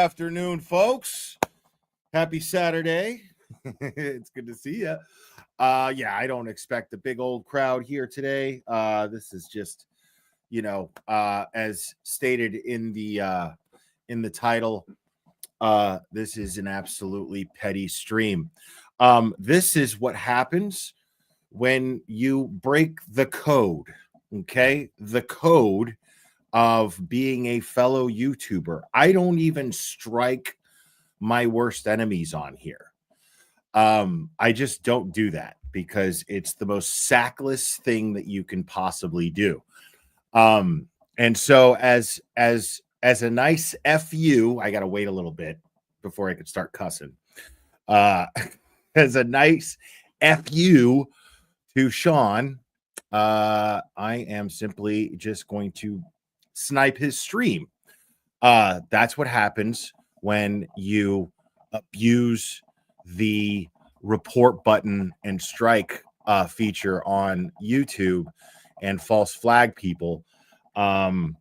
afternoon, folks. Happy Saturday. It's good to see you. Yeah, I don't expect a big old crowd here today. This is just, as stated in the title, this is an absolutely petty stream. This is what happens when you break the code, okay? The code of being a fellow YouTuber. I don't even strike my worst enemies on here. I just don't do that because it's the most sackless thing that you can possibly do. And so as a nice FU, I gotta wait a little bit before I could start cussing. As a nice FU to Sean, I am simply just going to snipe his stream. That's what happens when you abuse the report button and strike feature on YouTube and false flag people. I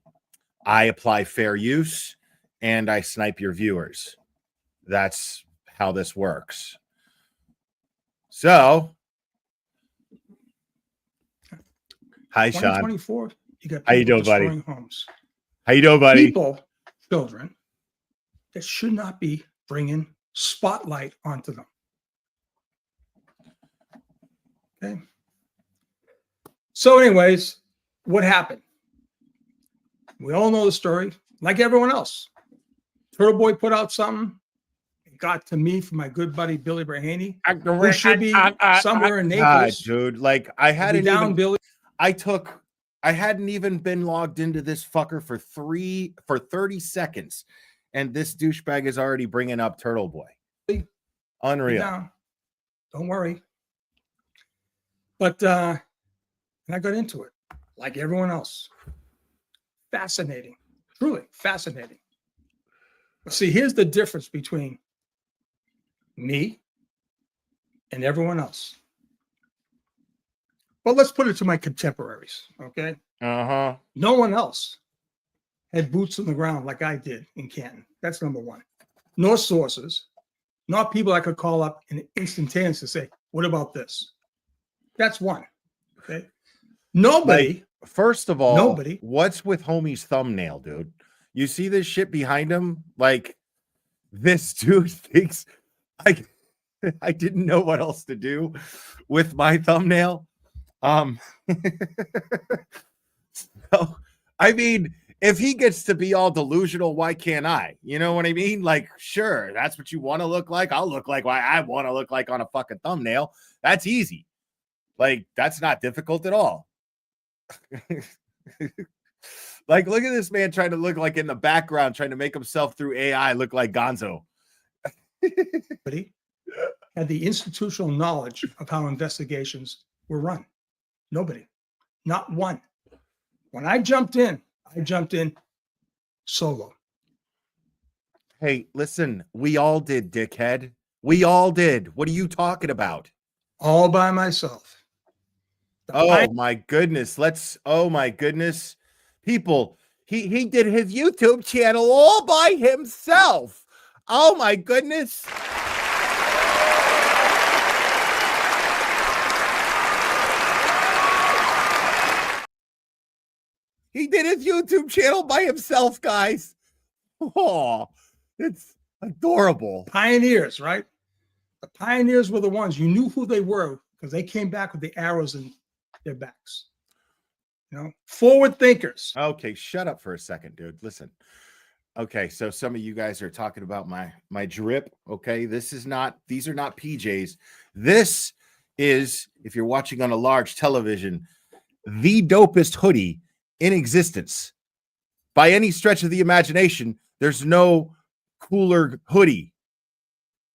apply fair use and I snipe your viewers. That's how this works. So, hi, Sean. 2024. You got how you doing, buddy? Homes. How you doing, buddy? People, children, that should not be bringing spotlight onto them. Okay. So, anyways, what happened? We all know the story, like everyone else. Turtle Boy put out something. It got to me from my good buddy Billy Brahaney, who should be somewhere in Naples. Dude, like I hadn't down, even. Billy. I hadn't even been logged into this fucker for 30 seconds, and this douchebag is already bringing up Turtle Boy. Unreal. Down. Don't worry. But and I got into it like everyone else. Fascinating, truly fascinating. But see, here's the difference between me and everyone else. Well, let's put it to my contemporaries, okay? No one else had boots on the ground like I did in Canton. That's number one. Nor sources, not people I could call up and instantaneously say, what about this? That's one, okay? Nobody. Like, first of all, nobody. What's with homie's thumbnail, dude? You see this shit behind him? Like, this dude thinks I didn't know what else to do with my thumbnail. So, I mean, if he gets to be all delusional, why can't I? You know what I mean? Like, sure, that's what you want to look like. I'll look like what I want to look like on a fucking thumbnail. That's easy. Like, that's not difficult at all. Like, look at this man trying to look like in the background, trying to make himself through AI look like Gonzo. But he had the institutional knowledge of how investigations were run. Nobody, not one. When I jumped in solo. Hey, listen, we all did, dickhead. We all did. What are you talking about? All by myself. My goodness. Oh my goodness. People, he did his YouTube channel all by himself. Oh my goodness. He did his YouTube channel by himself, guys. Oh, it's adorable. Pioneers, right? The pioneers were the ones you knew who they were because they came back with the arrows in their backs. You know, forward thinkers. Okay, shut up for a second, dude. Listen. Okay, so some of you guys are talking about my drip. Okay, these are not PJs. This is, if you're watching on a large television, the dopest hoodie in existence. By any stretch of the imagination, there's no cooler hoodie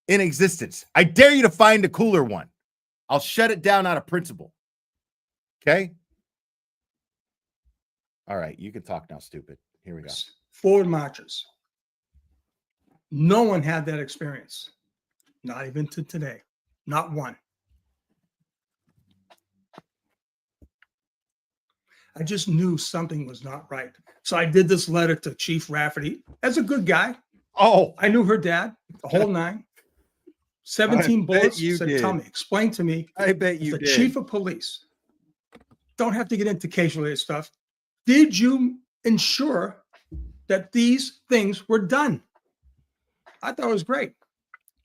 in existence. I dare you to find a cooler one. I'll shut it down out of principle. Okay? All right, you can talk now, stupid. Here we go. Forward marchers. No one had that experience. Not even to today. Not one. I just knew something was not right. So I did this letter to Chief Rafferty as a good guy. Oh, I knew her dad, the whole nine. 17 bullets. you Said, did. tell me, explain to me. I bet you The did. chief of police. Don't have to get into case-related stuff. Did you ensure that these things were done? I thought it was great.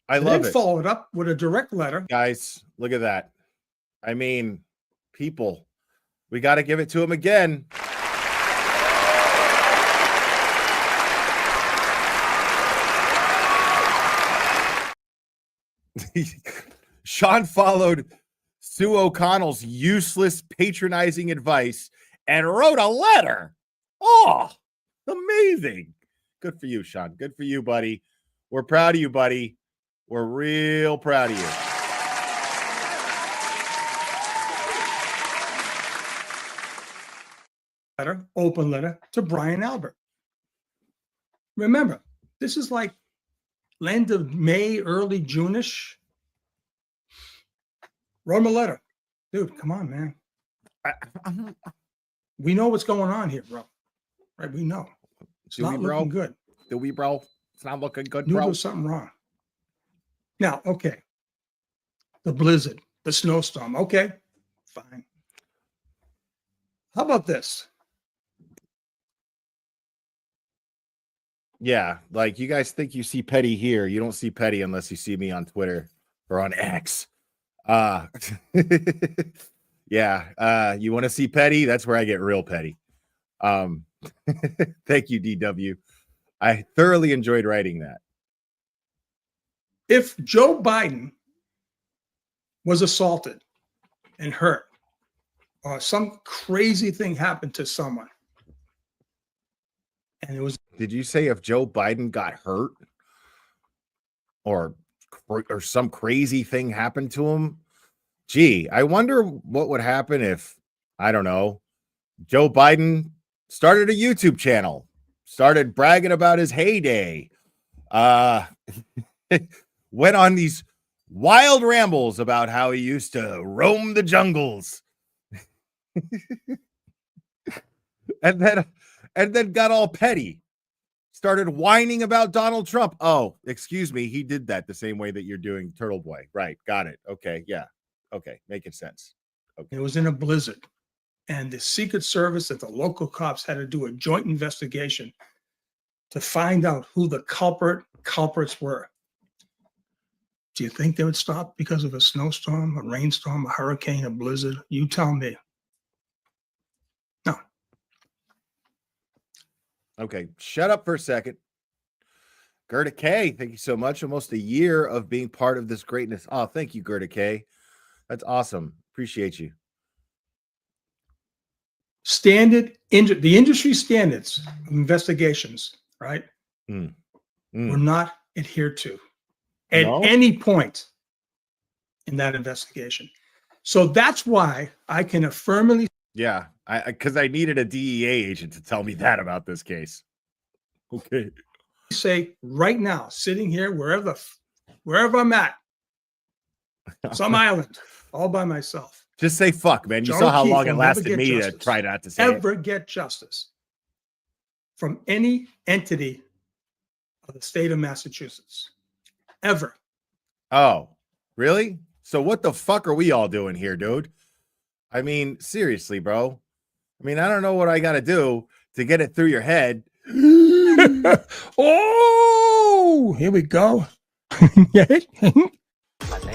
I love then it. Followed up with a direct letter. Guys, look at that. I mean, people, we got to give it to him again. Sean followed Sue O'Connell's useless, patronizing advice and wrote a letter. Oh, amazing. Good for you, Sean. Good for you, buddy. We're proud of you, buddy. We're real proud of you. Open letter to Brian Albert. Remember, this is like end of May, early June-ish. Wrote him a letter. Dude, come on, man. We know what's going on here, bro. Right? We know. It's not looking good. Do we, bro? It's not looking good, Knew bro. there was something wrong. Now, okay. The blizzard, the snowstorm. Okay, fine. How about this? Yeah, like you guys think you see Petty here. You don't see Petty unless you see me on Twitter or on X. Yeah. You want to see Petty? That's where I get real petty. Thank you, DW. I thoroughly enjoyed writing that. If Joe Biden was assaulted and hurt, or some crazy thing happened to someone, and it was. Did you say if Joe Biden got hurt or some crazy thing happened to him? Gee, I wonder what would happen if, I don't know, Joe Biden started a YouTube channel, started bragging about his heyday, went on these wild rambles about how he used to roam the jungles. and then got all petty. Started whining about Donald Trump. Oh, excuse me. He did that the same way that you're doing Turtle Boy. Right. Got it. Okay. Yeah. Okay. Making sense. Okay. It was in a blizzard. And the Secret Service and the local cops had to do a joint investigation to find out who the culprits were. Do you think they would stop because of a snowstorm, a rainstorm, a hurricane, a blizzard? You tell me. No. Okay, shut up for a second. Gerda K, thank you so much. Almost a year of being part of this greatness. Oh, thank you, Gerda K. That's awesome. Appreciate you. The industry standards of investigations, right, were not adhered to at any point in that investigation. So that's why I can affirmably. Yeah, because I needed a DEA agent to tell me that about this case. Okay. Say right now, sitting here, wherever I'm at, some island, all by myself. Just say fuck, man. You saw how long it lasted me to try not to say ever get justice from any entity of the state of Massachusetts. Ever. Oh, really? So what the fuck are we all doing here, dude? I mean, seriously, bro. I mean, I don't know what I got to do to get it through your head. Oh, here we go. I think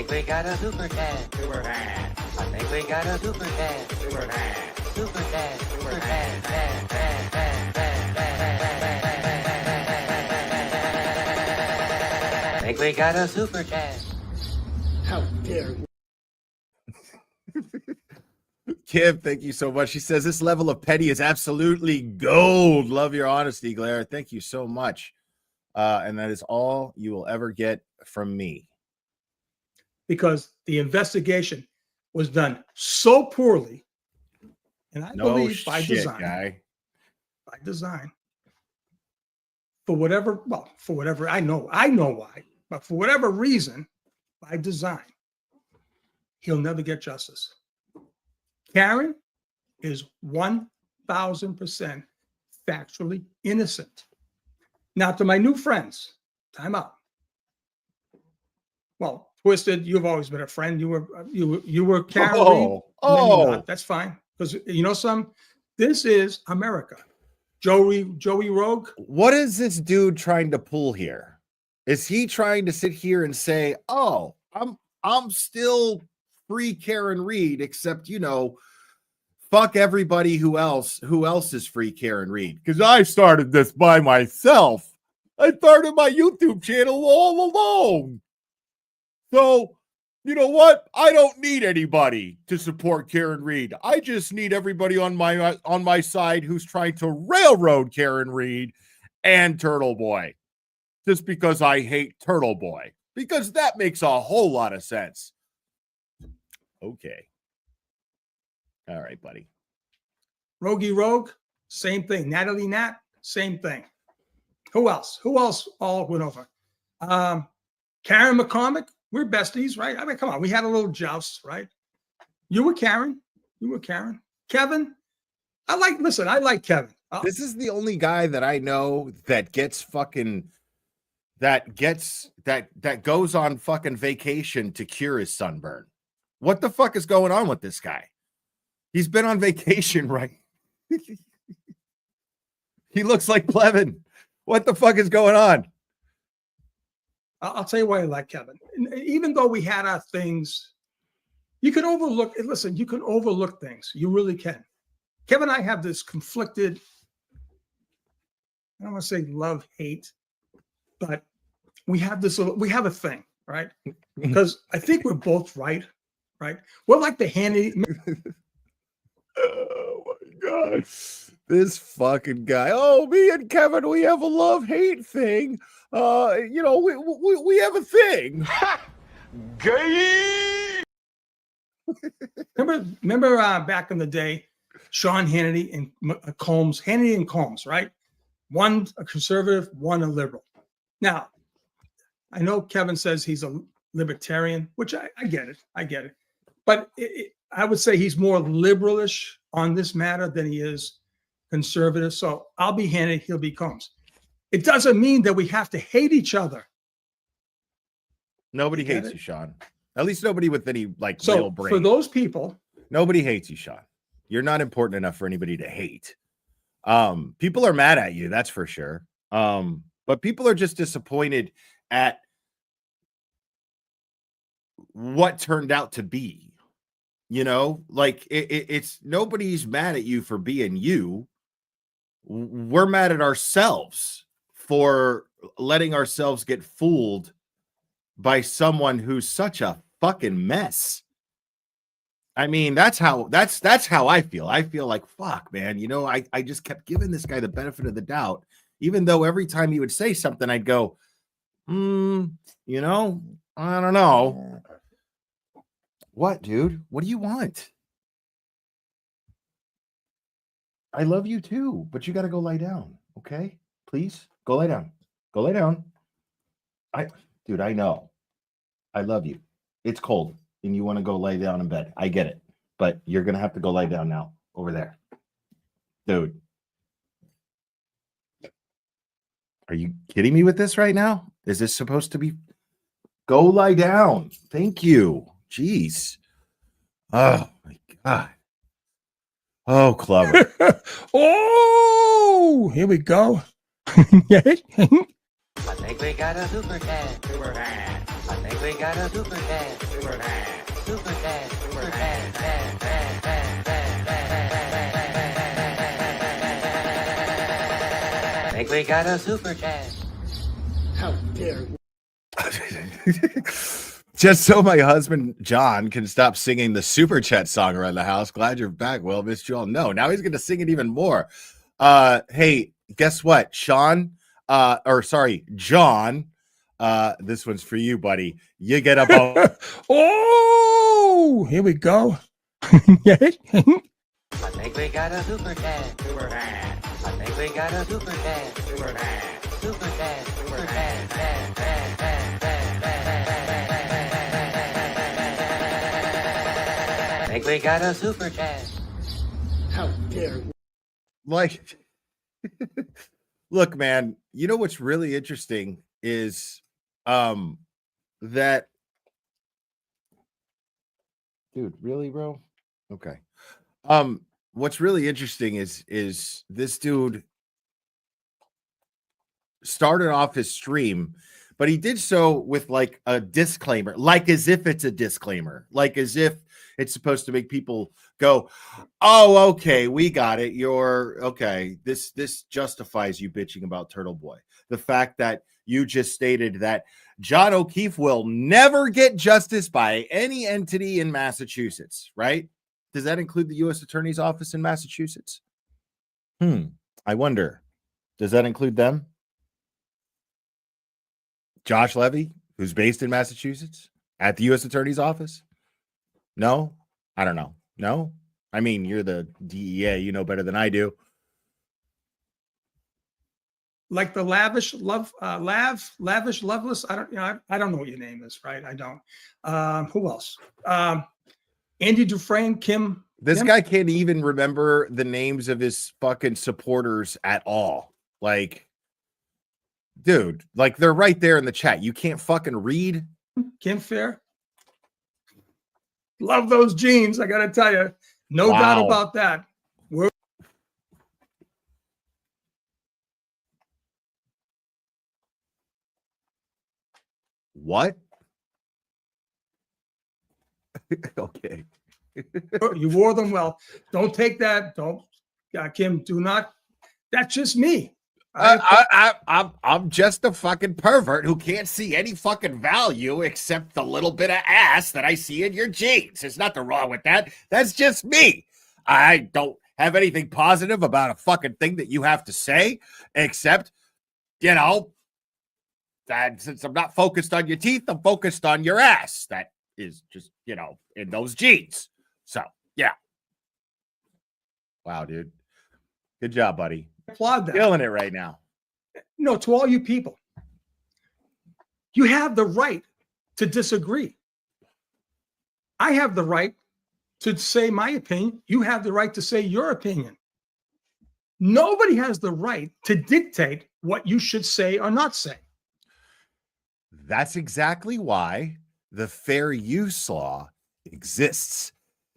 we got a super cat. Super cat. I think we got a super cat. Super cat. Super cat. Super cat. I think we got a super cat. How dare you? Kim, thank you so much. She says this level of petty is absolutely gold. Love your honesty, Glare. Thank you so much. And that is all you will ever get from me. Because the investigation was done so poorly, and I believe by design. Guy. By design. For whatever, I know why, but for whatever reason, by design, he'll never get justice. Karen is 1,000% factually innocent. Now, to my new friends, Time out. Well, Twisted, you've always been a friend. You were Karen Reed. Oh, and then you're oh. not. That's fine. Because you know this is America. Joey Rogue. What is this dude trying to pull here? Is he trying to sit here and say, "Oh, I'm still free Karen Reed, except fuck everybody who else is free Karen Reed, because I started this by myself. I started my YouTube channel all alone. So, you know what? I don't need anybody to support Karen Reed. I just need everybody on my side who's trying to railroad Karen Reed and Turtle Boy, just because I hate Turtle Boy, because that makes a whole lot of sense." Okay. All right, buddy. Rogie Rogue, same thing. Natalie Nat, same thing. Who else? Who else all went over? Karen McCormick, we're besties, right? I mean, come on. We had a little joust, right? You were Karen. Kevin, I like Kevin. This is the only guy that I know that gets that goes on fucking vacation to cure his sunburn. What the fuck is going on with this guy? He's been on vacation, right? He looks like Plevin. What the fuck is going on? I'll tell you why I like Kevin. Even though we had our things, you can overlook. Listen, you can overlook things. You really can. Kevin and I have this conflicted, I don't want to say love, hate, but we have a thing, right? Because I think we're both right? We're like the handy. Oh my God. This fucking guy. Oh, me and Kevin, we have a love-hate thing. We have a thing. Gay. Remember back in the day, Sean Hannity and Hannity and Combs, right? One a conservative, one a liberal. Now, I know Kevin says he's a libertarian, which I get it. But I would say he's more liberalish on this matter than he is conservative. So I'll be Hannity, he'll be Combs. It doesn't mean that we have to hate each other. Nobody hates you, Sean. At least nobody with any real brain. For those people, nobody hates you, Sean. You're not important enough for anybody to hate. People are mad at you, that's for sure. But people are just disappointed at what turned out to be. It's nobody's mad at you for being you. We're mad at ourselves for letting ourselves get fooled by someone who's such a fucking mess. I mean, that's how I feel. I feel like, fuck, man. I just kept giving this guy the benefit of the doubt, even though every time he would say something, I'd go, I don't know. What, dude? What do you want? I love you too, but you got to go lie down, okay? Please go lie down. Go lay down. Dude, I know. I love you. It's cold and you want to go lay down in bed. I get it, but you're going to have to go lie down now over there. Dude. Are you kidding me with this right now? Is this supposed to be? Go lie down. Thank you. Jeez. Oh my God. Oh, clever. Oh, here we go. I think we got a super cat. Super cat. I think we got a super cat. Super cat. Super cat. Super cat. I think we got a super cat. How dare you? Just so my husband John can stop singing the super chat song around the house. Glad you're back. Well, missed you all. No, now he's going to sing it even more. Hey, guess what, John? This one's for you, buddy. You get up. Oh, here we go. I think we got a super cat. Super cat. I think we got a super cat. Super cat. Super cat. Super cat. I think we got a super cat. How dare you? Look, man, you know what's really interesting is that dude, really, bro? Okay. What's really interesting is this dude started off his stream, but he did so with like a disclaimer, like as if it's a disclaimer, like as if it's supposed to make people go, oh, okay, we got it. You're okay. This justifies you bitching about Turtle Boy. The fact that you just stated that John O'Keefe will never get justice by any entity in Massachusetts, right? Does that include the U.S. Attorney's Office in Massachusetts? I wonder. Does that include them? Josh Levy, who's based in Massachusetts, at the U.S. Attorney's Office? No? I don't know. No? I mean, you're the DEA. You know better than I do. Like the lavish loveless. I don't know what your name is, right? I don't. Who else? Andy Dufresne, Kim. This guy can't even remember the names of his fucking supporters at all. Like, dude, like they're right there in the chat. You can't fucking read. Kim Fair. Love those jeans. I got to tell you, no doubt about that. What? Okay. You wore them well. Don't take that. Don't, Kim. Do not. That's just me. I'm just a fucking pervert who can't see any fucking value except the little bit of ass that I see in your jeans. There's nothing wrong with that. That's just me. I don't have anything positive about a fucking thing that you have to say, except, you know, that since I'm not focused on your teeth, I'm focused on your ass. That is just, you know, in those jeans. So, yeah. Wow, dude. Good job, buddy. Applaud that. Killing it right now. No, to all you people, you have the right to disagree. I have the right to say my opinion. You have the right to say your opinion. Nobody has the right to dictate what you should say or not say. That's exactly why the fair use law exists.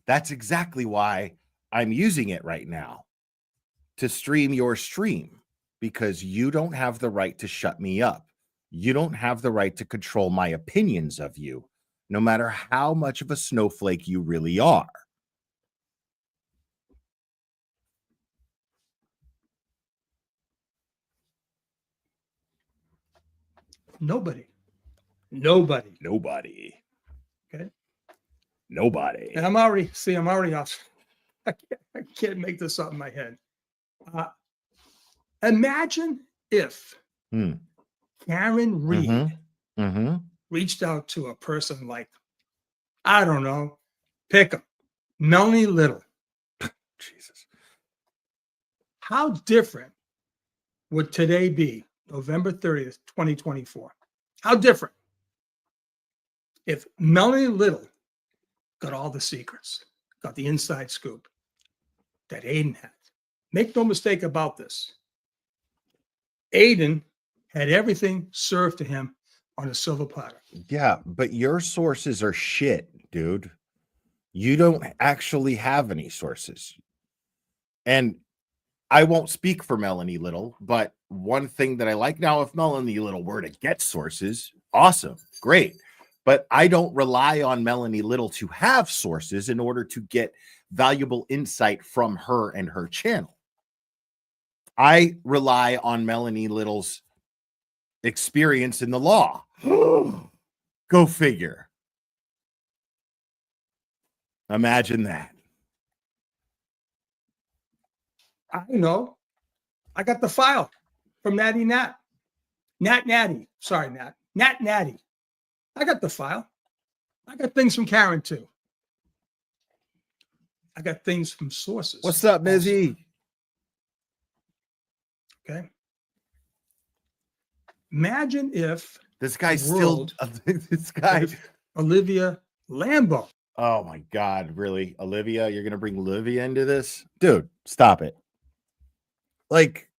That's exactly why I'm using it right now to stream your stream, because you don't have the right to shut me up. You don't have the right to control my opinions of you, no matter how much of a snowflake you really are. Nobody. Okay. Nobody. And I'm already off. I can't make this up in my head. Imagine if Karen Reed reached out to a person like, I don't know, pick 'em, Melanie Little. Jesus. How different would today be, November 30th, 2024? How different if Melanie Little got all the secrets, got the inside scoop that Aiden had? Make no mistake about this. Aiden had everything served to him on a silver platter. Yeah, but your sources are shit, dude. You don't actually have any sources. And I won't speak for Melanie Little, but one thing that I like now, if Melanie Little were to get sources, awesome, great. But I don't rely on Melanie Little to have sources in order to get valuable insight from her and her channel. I rely on Melanie Little's experience in the law. Go figure. Imagine that. I know. I got the file from Natty Nat. Natty. Sorry, Nat. Natty. I got the file. I got things from Karen too. I got things from sources. What's up, Mizzy? Okay. Imagine if this guy's still this guy Olivia Lambo. Oh my God, really? Olivia? You're gonna bring Olivia into this? Dude, stop it. Like,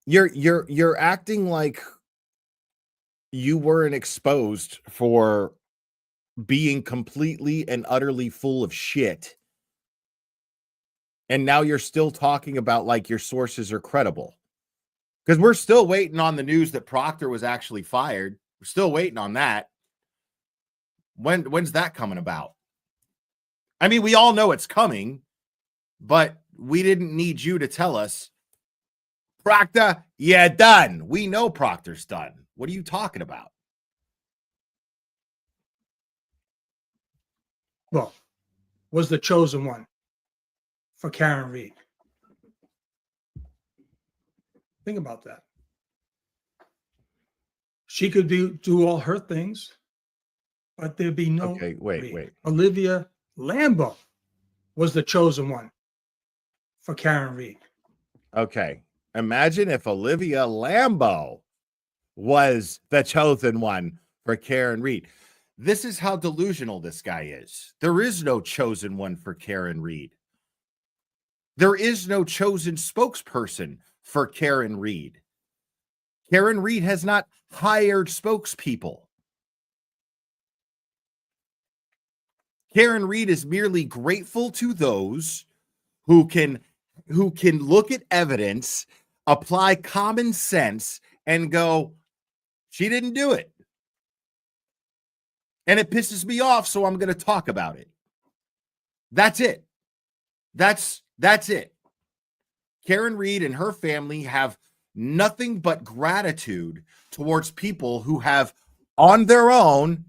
You're acting like you weren't exposed for being completely and utterly full of shit. And now you're still talking about like your sources are credible. Because we're still waiting on the news that Proctor was actually fired. We're still waiting on that. When's that coming about? I mean, we all know it's coming, but we didn't need you to tell us, Proctor, yeah, done. We know Proctor's done. What are you talking about? Well, was the chosen one for Karen Reed. Think about that. She could do all her things, but there'd be no. Okay, wait. Olivia Lambo was the chosen one for Karen Reed. Okay. Imagine if Olivia Lambo was the chosen one for Karen Reed. This is how delusional this guy is. There is no chosen one for Karen Reed. There is no chosen spokesperson for Karen Reed. Karen Reed has not hired spokespeople. Karen Reed is merely grateful to those who can look at evidence, apply common sense, and go, she didn't do it. And it pisses me off, so I'm going to talk about it. That's it. That's it. Karen Reed and her family have nothing but gratitude towards people who have, on their own,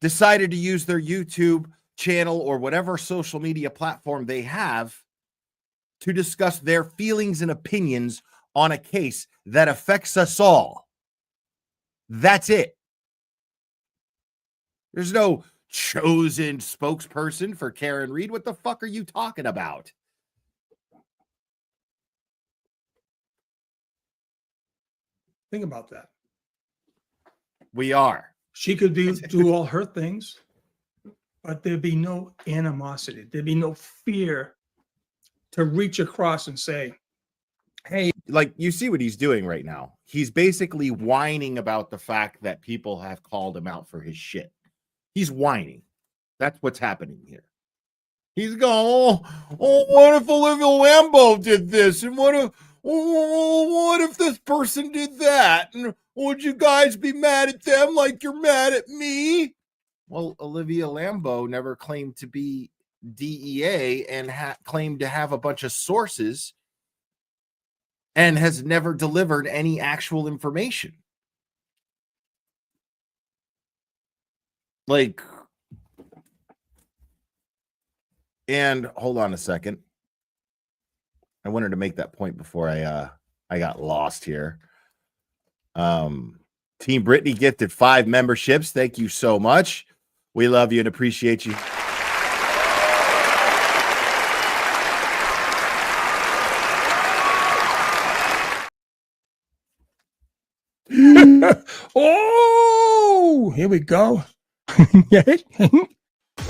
decided to use their YouTube channel or whatever social media platform they have to discuss their feelings and opinions on a case that affects us all. That's it. There's no chosen spokesperson for Karen Reed. What the fuck are you talking about? Think about that. We are. She could do all her things, but there'd be no animosity. There'd be no fear to reach across and say, hey, like, you see what he's doing right now. He's basically whining about the fact that people have called him out for his shit. He's whining. That's what's happening here. He's going, what if Olivia Lambo did this? And what if this person did that? And would you guys be mad at them like you're mad at me? Well, Olivia Lambo never claimed to be DEA and claimed to have a bunch of sources and has never delivered any actual information. Like, and hold on a second. I wanted to make that point before I got lost here. Team Brittany gifted 5 memberships. Thank you so much. We love you and appreciate you. oh, here we go. I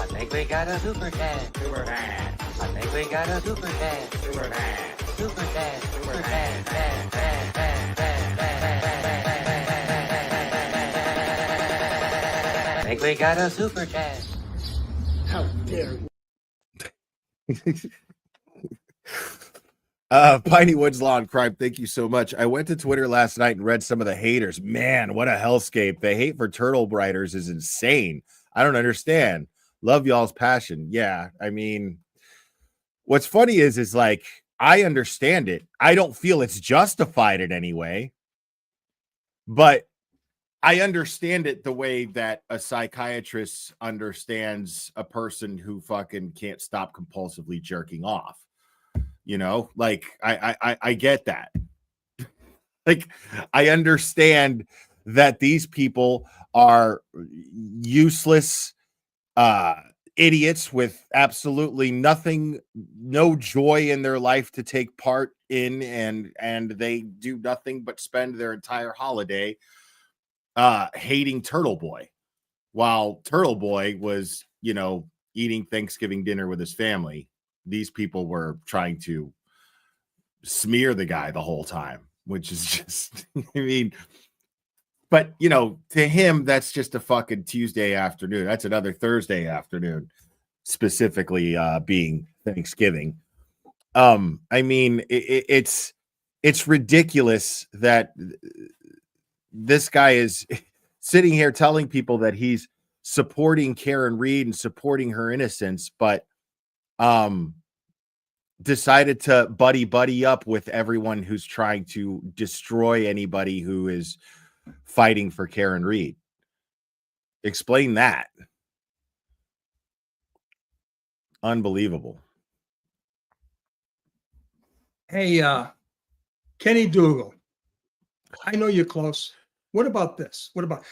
think we got a super cat. Super cat. I think we got a super cat. Super cat. Super cat. Super cat. I think we got a super cat. How dare you? Piney Woods Lawn Crime, thank you so much. I went to Twitter last night and read some of the haters. Man, what a hellscape. The hate for turtle briders is insane. I don't understand. Love y'all's passion. Yeah, I mean, what's funny is like, I understand it. I don't feel it's justified in any way, but I understand it the way that a psychiatrist understands a person who fucking can't stop compulsively jerking off. You know, like I get that. Like, I understand that these people are useless idiots with absolutely nothing, no joy in their life to take part in, and they do nothing but spend their entire holiday hating Turtle Boy, while Turtle Boy was, you know, eating Thanksgiving dinner with his family. These people were trying to smear the guy the whole time, which is just, I mean, but you know, to him, that's just a fucking Tuesday afternoon. That's another Thursday afternoon, specifically being Thanksgiving. I mean, it's ridiculous that this guy is sitting here telling people that he's supporting Karen Reed and supporting her innocence, but decided to buddy up with everyone who's trying to destroy anybody who is fighting for Karen Reed. Explain that. Unbelievable. Hey, Kenny Dougal, I know you're close. What about this?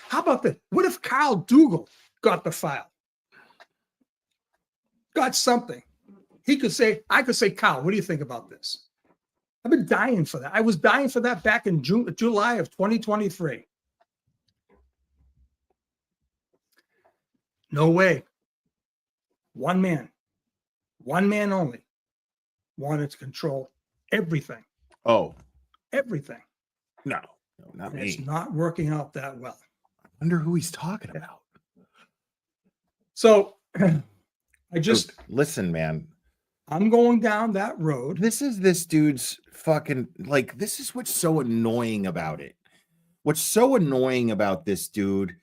How about this? What if Carl Dougal got the file? Got something. He could say, I could say, Carl, what do you think about this? I've been dying for that. I was dying for that back in July of 2023. No way. One man only, wanted to control everything. Oh, everything. No, not me. It's not working out that well. I wonder who he's talking about. So I just listen, man. I'm going down that road. This is this dude's fucking, like, this is what's so annoying about it. What's so annoying about this dude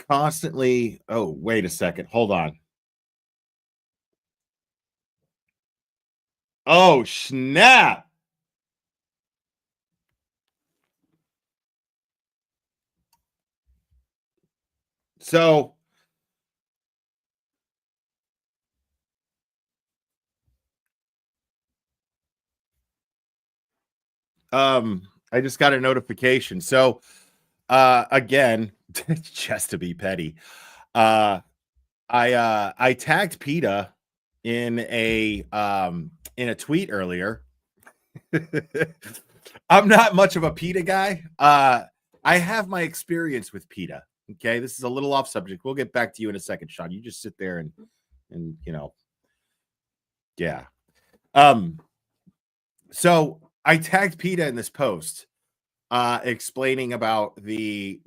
constantly. Oh, wait a second. Hold on. Oh, snap. So I just got a notification. So again, just to be petty, I tagged PETA in a tweet earlier. I'm not much of a PETA guy. I have my experience with PETA. Okay, this is a little off subject. We'll get back to you in a second, Sean. You just sit there and you know, yeah. So I tagged PETA in this post, explaining about the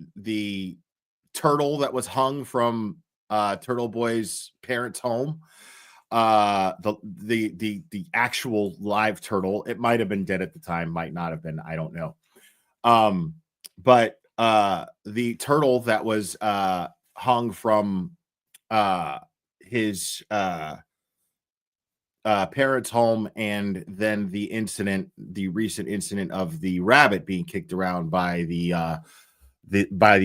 turtle that was hung from Turtle Boy's parents' home. The actual live turtle. It might have been dead at the time, might not have been. I don't know. But the turtle that was hung from his parents' home, and then the recent incident of the rabbit being kicked around by the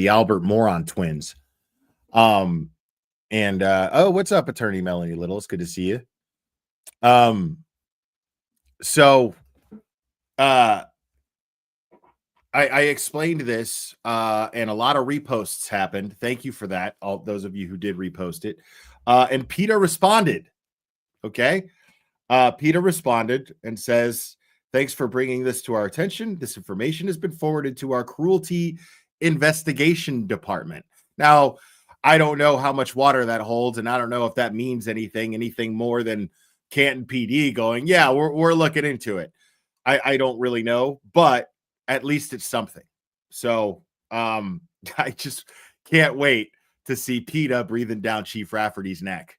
Albert Moron twins. And oh, what's up, Attorney Melanie Little? It's good to see you. So I explained this, and a lot of reposts happened. Thank you for that, all those of you who did repost it. And PETA responded. Okay. PETA responded and says, thanks for bringing this to our attention. This information has been forwarded to our cruelty investigation department. Now, I don't know how much water that holds, and I don't know if that means anything more than Canton PD going, yeah, we're looking into it. I don't really know, but at least it's something. So I just can't wait to see PETA breathing down Chief Rafferty's neck.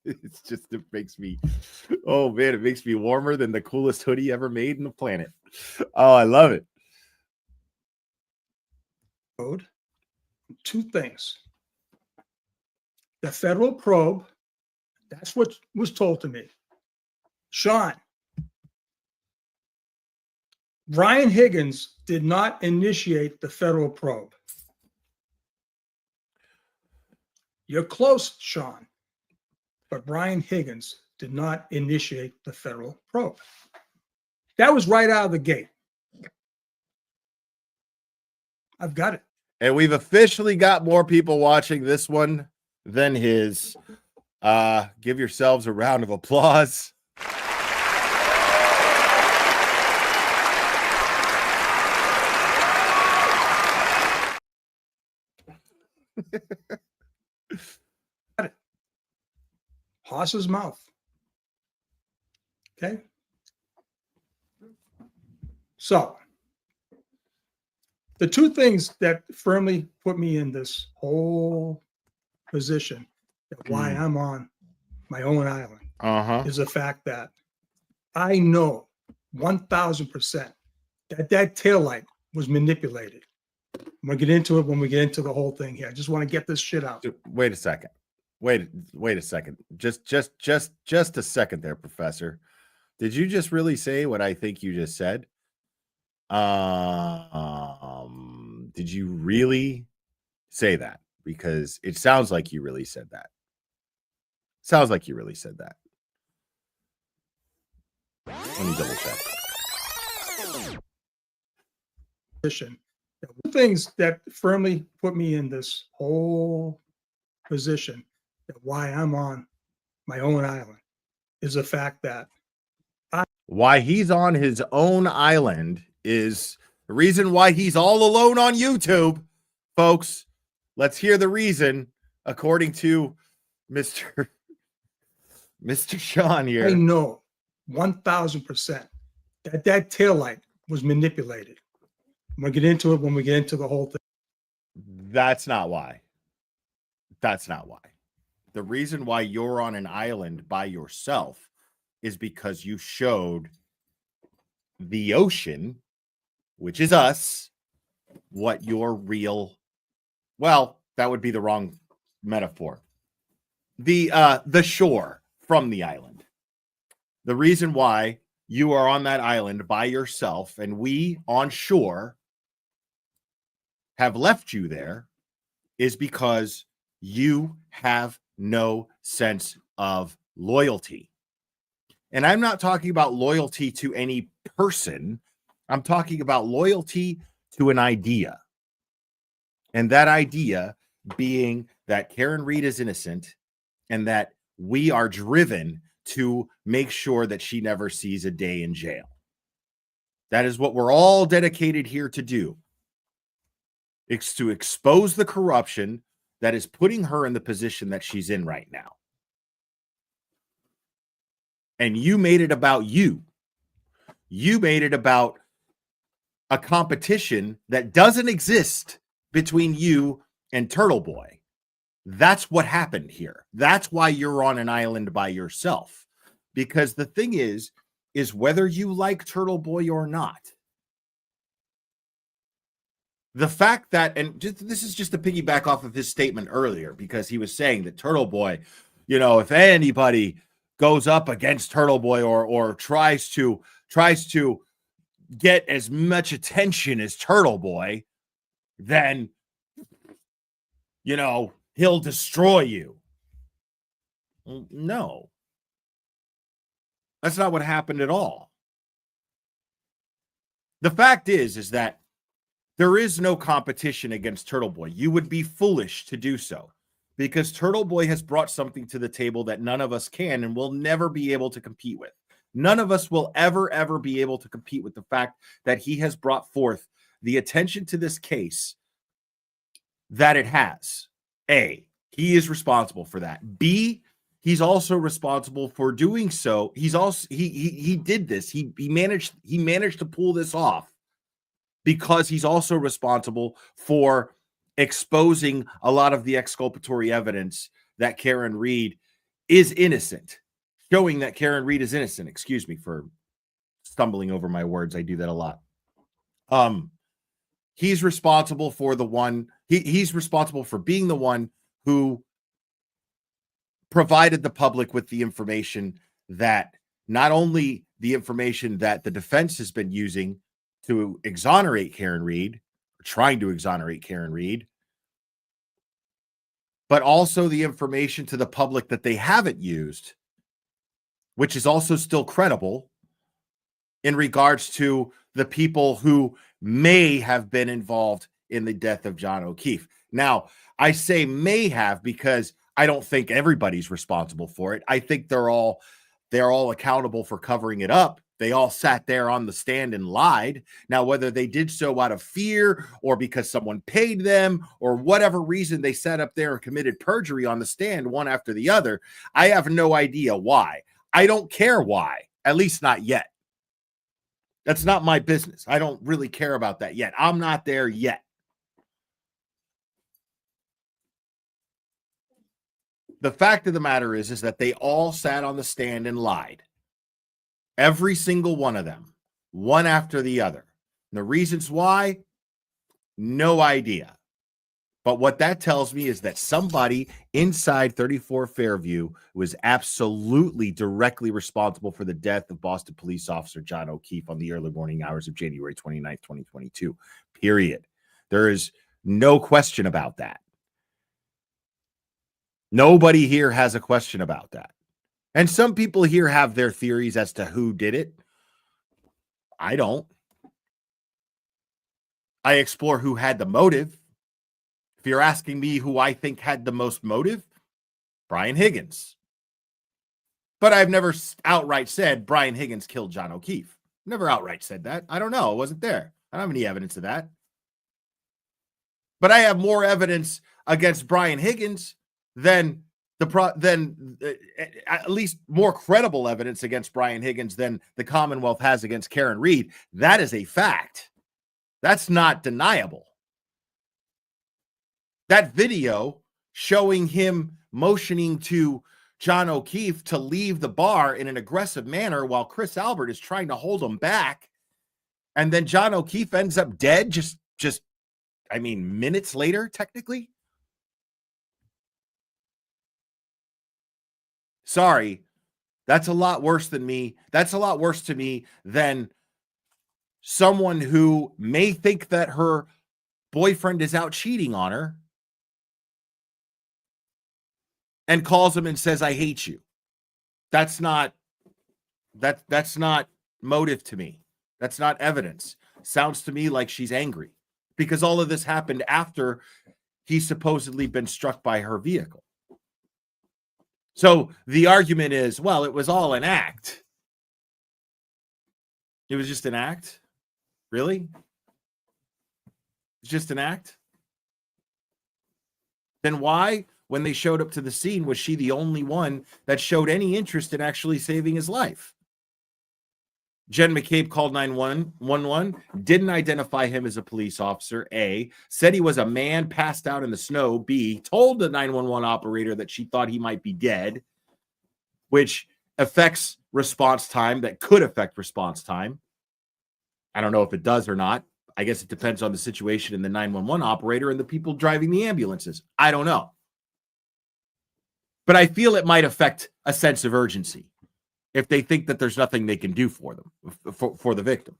It's just, it makes me, oh man, it makes me warmer than the coolest hoodie ever made in the planet. Oh, I love it. Two things. The federal probe, that's what was told to me. Sean, Brian Higgins did not initiate the federal probe. You're close, Sean, but Brian Higgins did not initiate the federal probe. That was right out of the gate. I've got it. And we've officially got more people watching this one than his. Give yourselves a round of applause. Horse's mouth. Okay. So the two things that firmly put me in this whole position, that why I'm on my own island, is the fact that I know 1,000% that that taillight was manipulated. I'm gonna get into it when we get into the whole thing here. I just want to get this shit out. Wait a second. Wait a second. Just a second there, Professor. Did you just really say what I think you just said? Did you really say that? Because it sounds like you really said that. Sounds like you really said that. Let me double check. The things that firmly put me in this whole position, that why I'm on my own island, is the fact that why he's on his own island is the reason why he's all alone on YouTube, folks. Let's hear the reason, according to Mr. Sean here. I know 1,000% that that taillight was manipulated. I'm gonna get into it when we get into the whole thing. That's not why. That's not why. The reason why you're on an island by yourself is because you showed the ocean, which is us, what your real, well, that would be the wrong metaphor. The shore from the island. The reason why you are on that island by yourself and we on shore have left you there is because you have no sense of loyalty. And I'm not talking about loyalty to any person. I'm talking about loyalty to an idea. And that idea being that Karen Reed is innocent and that we are driven to make sure that she never sees a day in jail. That is what we're all dedicated here to do. It's to expose the corruption that is putting her in the position that she's in right now. And you made it about you. You made it about a competition that doesn't exist between you and Turtle Boy. That's what happened here. That's why you're on an island by yourself. Because the thing is whether you like Turtle Boy or not, the fact that, and this is just to piggyback off of his statement earlier, because he was saying that Turtle Boy, you know, if anybody goes up against Turtle Boy or tries to get as much attention as Turtle Boy, then, you know, he'll destroy you. No. That's not what happened at all. The fact is that there is no competition against Turtle Boy. You would be foolish to do so because Turtle Boy has brought something to the table that none of us can and will never be able to compete with. None of us will ever be able to compete with the fact that he has brought forth the attention to this case that it has. A, he is responsible for that. B, he's also responsible for doing so. He's also he did this. He managed to pull this off because he's also responsible for exposing a lot of the exculpatory evidence that Karen Reed is innocent, showing that Karen Reed is innocent. Excuse me for stumbling over my words. I do that a lot. He's responsible for the one, he's responsible for being the one who provided the public with the information that not only the information that the defense has been using to exonerate Karen Reed, or trying to exonerate Karen Reed, but also the information to the public that they haven't used, which is also still credible in regards to the people who may have been involved in the death of John O'Keefe. Now, I say may have because I don't think everybody's responsible for it. I think they're all accountable for covering it up. They all sat there on the stand and lied. Now, whether they did so out of fear or because someone paid them or whatever reason they sat up there and committed perjury on the stand one after the other, I have no idea why. I don't care why, at least not yet. That's not my business. I don't really care about that yet. I'm not there yet. The fact of the matter is that they all sat on the stand and lied. Every single one of them, one after the other. And the reasons why, no idea. But what that tells me is that somebody inside 34 Fairview was absolutely directly responsible for the death of Boston police officer John O'Keefe on the early morning hours of January 29th, 2022. Period. There is no question about that. Nobody here has a question about that. And some people here have their theories as to who did it. I don't. I explore who had the motive. If you're asking me who I think had the most motive, Brian Higgins. But I've never outright said Brian Higgins killed John O'Keefe. Never outright said that. I don't know. I wasn't there. I don't have any evidence of that. But I have more evidence against Brian Higgins than at least more credible evidence against Brian Higgins than the Commonwealth has against Karen Reed. That is a fact. That's not deniable. That video showing him motioning to John O'Keefe to leave the bar in an aggressive manner while Chris Albert is trying to hold him back. And then John O'Keefe ends up dead just minutes later, technically. Sorry, that's a lot worse than me. That's a lot worse to me than someone who may think that her boyfriend is out cheating on her and calls him and says, I hate you. That's not motive to me. That's not evidence. Sounds to me like she's angry because all of this happened after he's supposedly been struck by her vehicle. So the argument is, well, it was all an act. It was just an act? Really? It's just an act? Then why, when they showed up to the scene, was she the only one that showed any interest in actually saving his life? Jen McCabe called 911, didn't identify him as a police officer, A, said he was a man passed out in the snow, B, told the 911 operator that she thought he might be dead, which affects response time, that could affect response time. I don't know if it does or not. I guess it depends on the situation and the 911 operator and the people driving the ambulances. I don't know. But I feel it might affect a sense of urgency if they think that there's nothing they can do for them, for the victim.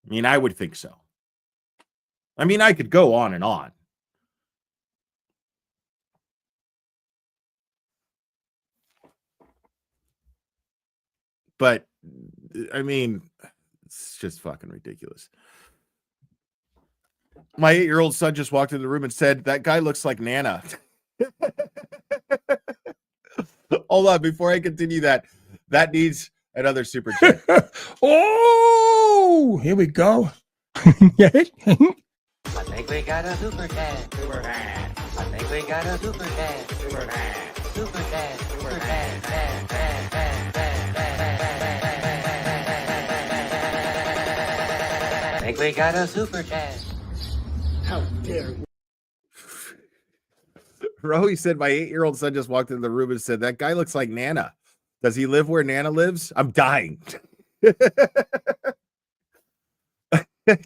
I mean, I would think so. I mean, I could go on and on. But, I mean, it's just fucking ridiculous. My 8-year-old son just walked in the room and said, that guy looks like Nana. Hold on, before I continue that needs another super chat. Oh, here we go. I think we got a super chat. Super chat. I think we got a super chat. Super chat. Super chat. Super chat. I think we got a super chat. How dare you? Rowie said, my 8-year-old son just walked into the room and said, that guy looks like Nana. Does he live where Nana lives? I'm dying.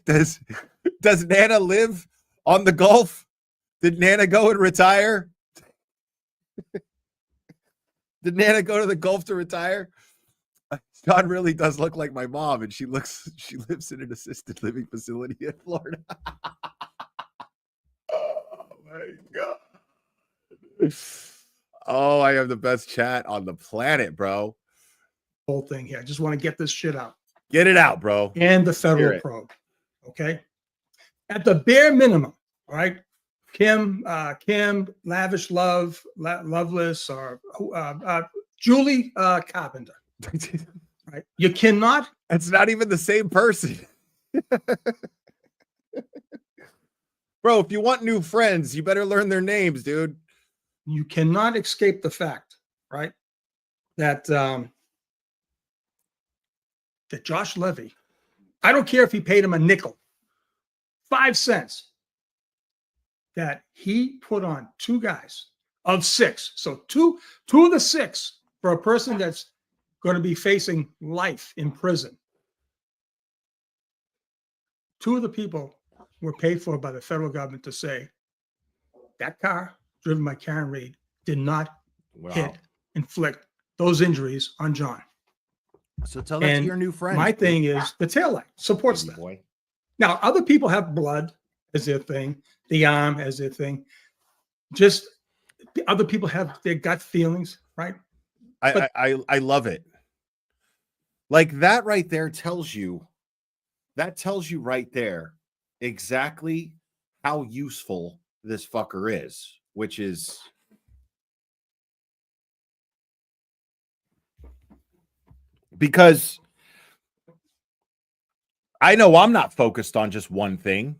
Does Nana live on the Gulf? Did Nana go and retire? Did Nana go to the Gulf to retire? John really does look like my mom, and she lives in an assisted living facility in Florida. Oh my God. Oh, I have the best chat on the planet, bro. Whole thing here. I just want to get this shit out. Get it out, bro. And the federal probe. Okay. At the bare minimum, all right. Kim, Lavish Love, Loveless, or Julie Carpenter. Right. You cannot. It's not even the same person. Bro, if you want new friends, you better learn their names, dude. You cannot escape the fact, right, that that Josh Levy, I don't care if he paid him a nickel, 5 cents, that he put on 2 guys of 6. So two of the 6 for a person that's going to be facing life in prison. 2 of the people were paid for by the federal government to say that car driven by Karen Reed did not inflict those injuries on John. So tell that to your new friend. My thing is the taillight supports that. Boy. Now, other people have blood as their thing, the arm as their thing. Just other people have their gut feelings, right? I love it. Like that right there tells you right there exactly how useful this fucker is, which is because I know I'm not focused on just one thing.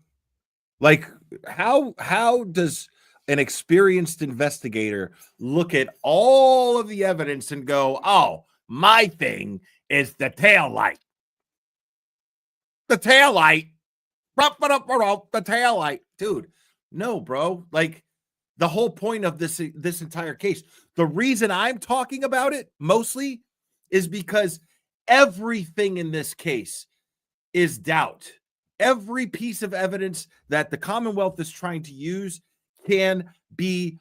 Like how does an experienced investigator look at all of the evidence and go, oh, my thing is the tail light. The tail light. The tail light. Dude, no, bro. Like the whole point of this entire case, the reason I'm talking about it mostly is because everything in this case is doubt. Every piece of evidence that the Commonwealth is trying to use can be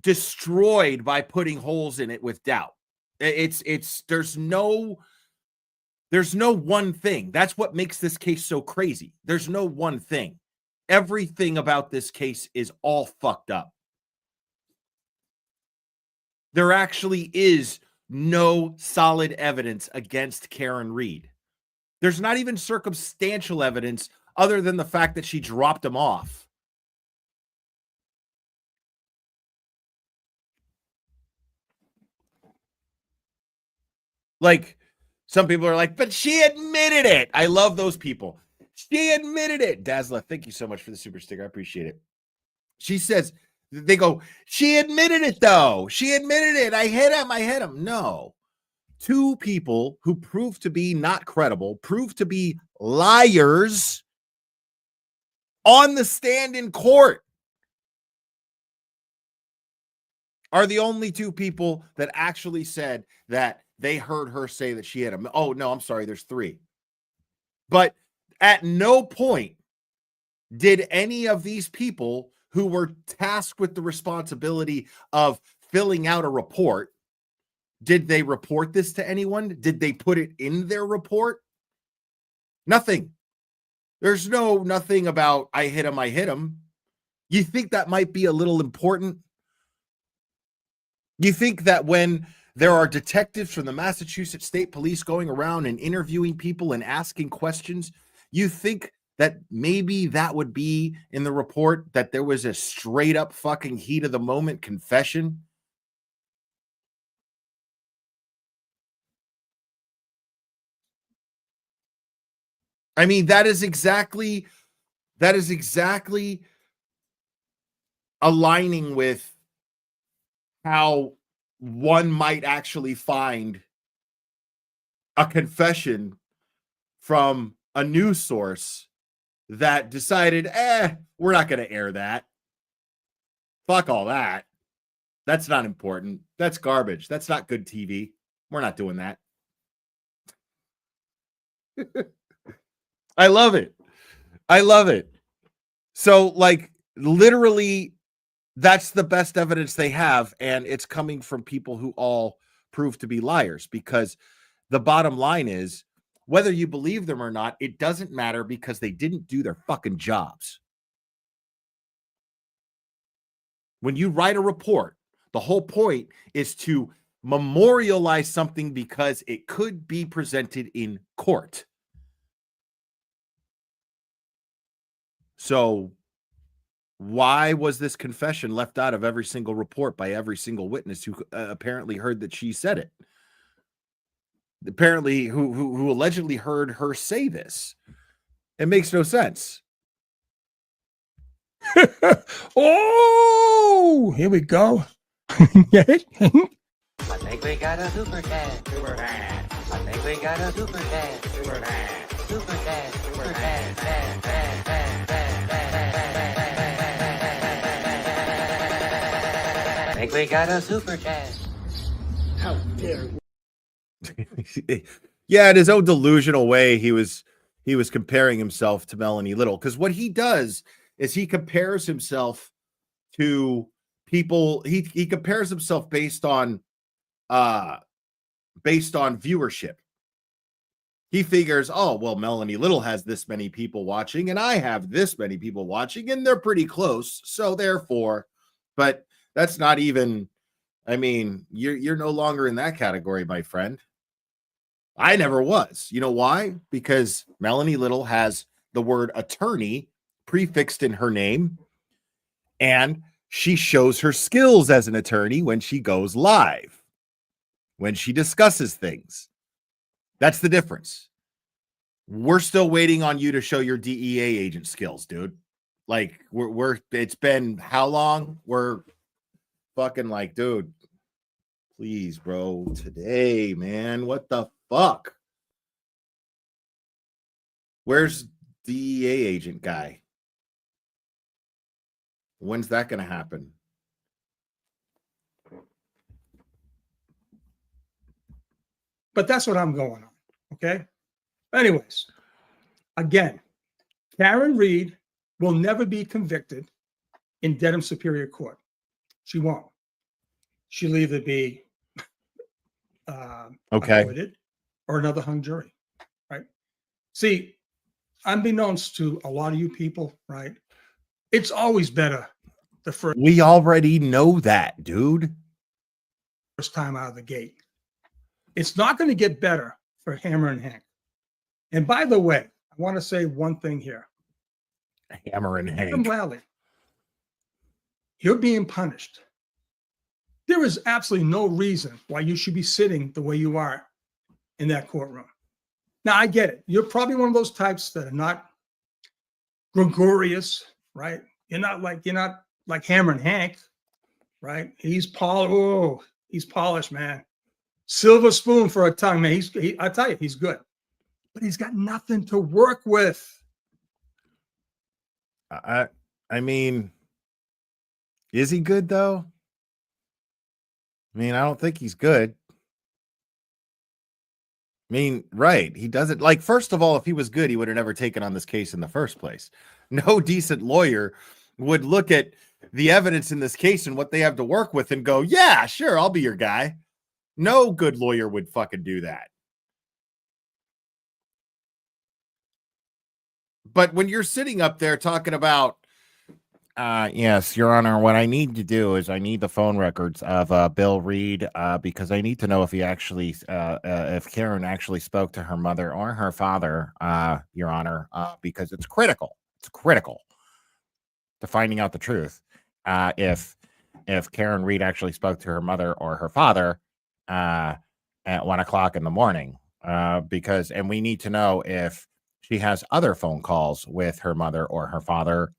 destroyed by putting holes in it with doubt. There's no one thing. That's what makes this case so crazy. There's no one thing. Everything about this case is all fucked up. There actually is no solid evidence against Karen Reed. There's not even circumstantial evidence other than the fact that she dropped him off. Like, some people are like, but she admitted it. I love those people. She admitted it. Dazzla, thank you so much for the super sticker. I appreciate it. She says, they go, she admitted it, though. She admitted it. I hit him. No. 2 people who proved to be not credible, proved to be liars on the stand in court are the only 2 people that actually said that they heard her say that she hit him. Oh, no, I'm sorry. There's 3. But at no point did any of these people who were tasked with the responsibility of filling out a report, did they report this to anyone? Did they put it in their report? Nothing. There's nothing about I hit him. You think that might be a little important? You think that when there are detectives from the Massachusetts State Police going around and interviewing people and asking questions, you think that maybe that would be in the report, that there was a straight up fucking heat of the moment confession? I mean, that is exactly aligning with how one might actually find a confession from a news source that decided, we're not going to air that. Fuck all that. That's not important. That's garbage. That's not good TV. We're not doing that. I love it. So, like, literally, that's the best evidence they have, and it's coming from people who all prove to be liars, because the bottom line is, whether you believe them or not, it doesn't matter, because they didn't do their fucking jobs. When you write a report, the whole point is to memorialize something because it could be presented in court. So why was this confession left out of every single report by every single witness who apparently heard that she said it? Apparently, who allegedly heard her say this? It makes no sense. Oh, here we go. I think we got a super cat. I think we got a super dad, super dad, super dad, super dad, dad, dad, dad, dad, dad. I think we got a super dad. How dare you? Yeah, in his own delusional way, he was comparing himself to Melanie Little, because what he does is he compares himself to people. He compares himself based on viewership. He figures, oh, well, Melanie Little has this many people watching, and I have this many people watching, and they're pretty close. So therefore, but that's not even, I mean, you're no longer in that category, my friend. I never was. You know why? Because Melanie Little has the word attorney prefixed in her name, and she shows her skills as an attorney when she goes live, when she discusses things. That's the difference. We're still waiting on you to show your DEA agent skills, dude. Like we're it's been how long? We're fucking like, dude, please, bro, today, man. What the fuck? Where's DEA agent guy? When's that going to happen? But that's what I'm going on. Okay. Anyways, again, Karen Reed will never be convicted in Dedham Superior Court. She won't. She'll either be acquitted or another hung jury, right? See, unbeknownst to a lot of you people, right? It's always better the first We already know that, dude. time out of the gate. It's not going to get better for Hammer and Hank. And by the way, I want to say one thing here. Hammer and Adam Hank. Lally, you're being punished. There is absolutely no reason why you should be sitting the way you are in that courtroom. Now, I get it. You're probably one of those types that are not gregarious, right? You're not like Hammer and Hank, right? He's polished, man. Silver spoon for a tongue, man. I tell you, he's good. But he's got nothing to work with. I mean, is he good though? I mean, I don't think he's good. I mean, right. He doesn't like, first of all, if he was good, he would have never taken on this case in the first place. No decent lawyer would look at the evidence in this case and what they have to work with and go, yeah, sure, I'll be your guy. No good lawyer would fucking do that. But when you're sitting up there talking about, yes, Your Honor, what I need to do is I need the phone records of Bill Reed because I need to know if he actually, if Karen actually spoke to her mother or her father, Your Honor, because it's critical. It's critical to finding out the truth. If Karen Reed actually spoke to her mother or her father at 1 o'clock in the morning, because we need to know if she has other phone calls with her mother or her father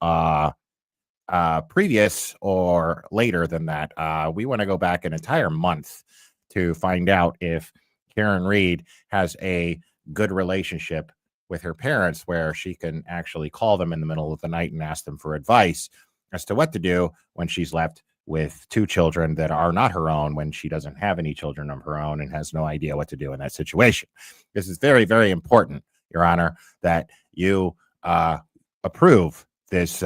previous or later than that. We want to go back an entire month to find out if Karen Reed has a good relationship with her parents where she can actually call them in the middle of the night and ask them for advice as to what to do when she's left with two children that are not her own, when she doesn't have any children of her own and has no idea what to do in that situation. This is very, very important, Your Honor, that you approve this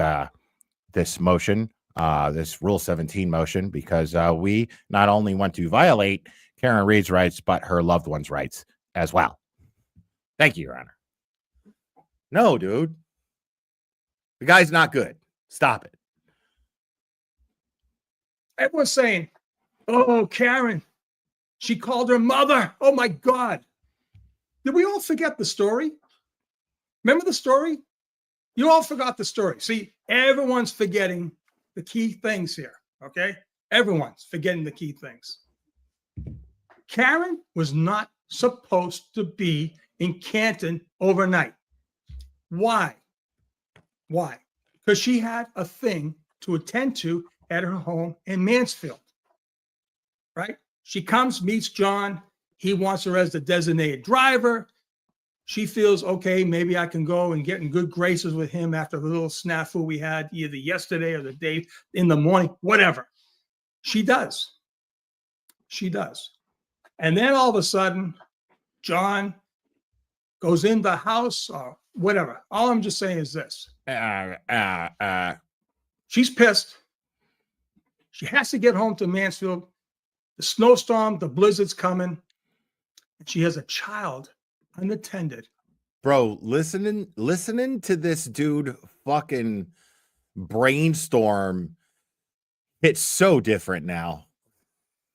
this motion, this Rule 17 motion, because we not only want to violate Karen Reed's rights, but her loved ones' rights as well. Thank you, Your Honor. No, dude. The guy's not good. Stop it. Everyone's saying, oh, Karen, she called her mother. Oh, my God. Did we all forget the story? Remember the story? You all forgot the story. See, everyone's forgetting the key things here, okay? Everyone's forgetting the key things. Karen was not supposed to be in Canton overnight. Why? Why? Because she had a thing to attend to at her home in Mansfield, right? She comes, meets John. He wants her as the designated driver. She feels, okay, maybe I can go and get in good graces with him after the little snafu we had either yesterday or the day in the morning, whatever. She does. She does. And then all of a sudden, John goes in the house or whatever. All I'm just saying is this. She's pissed. She has to get home to Mansfield. The snowstorm, the blizzard's coming. And she has a child unattended. Bro, listening to this dude fucking brainstorm, it's so different now.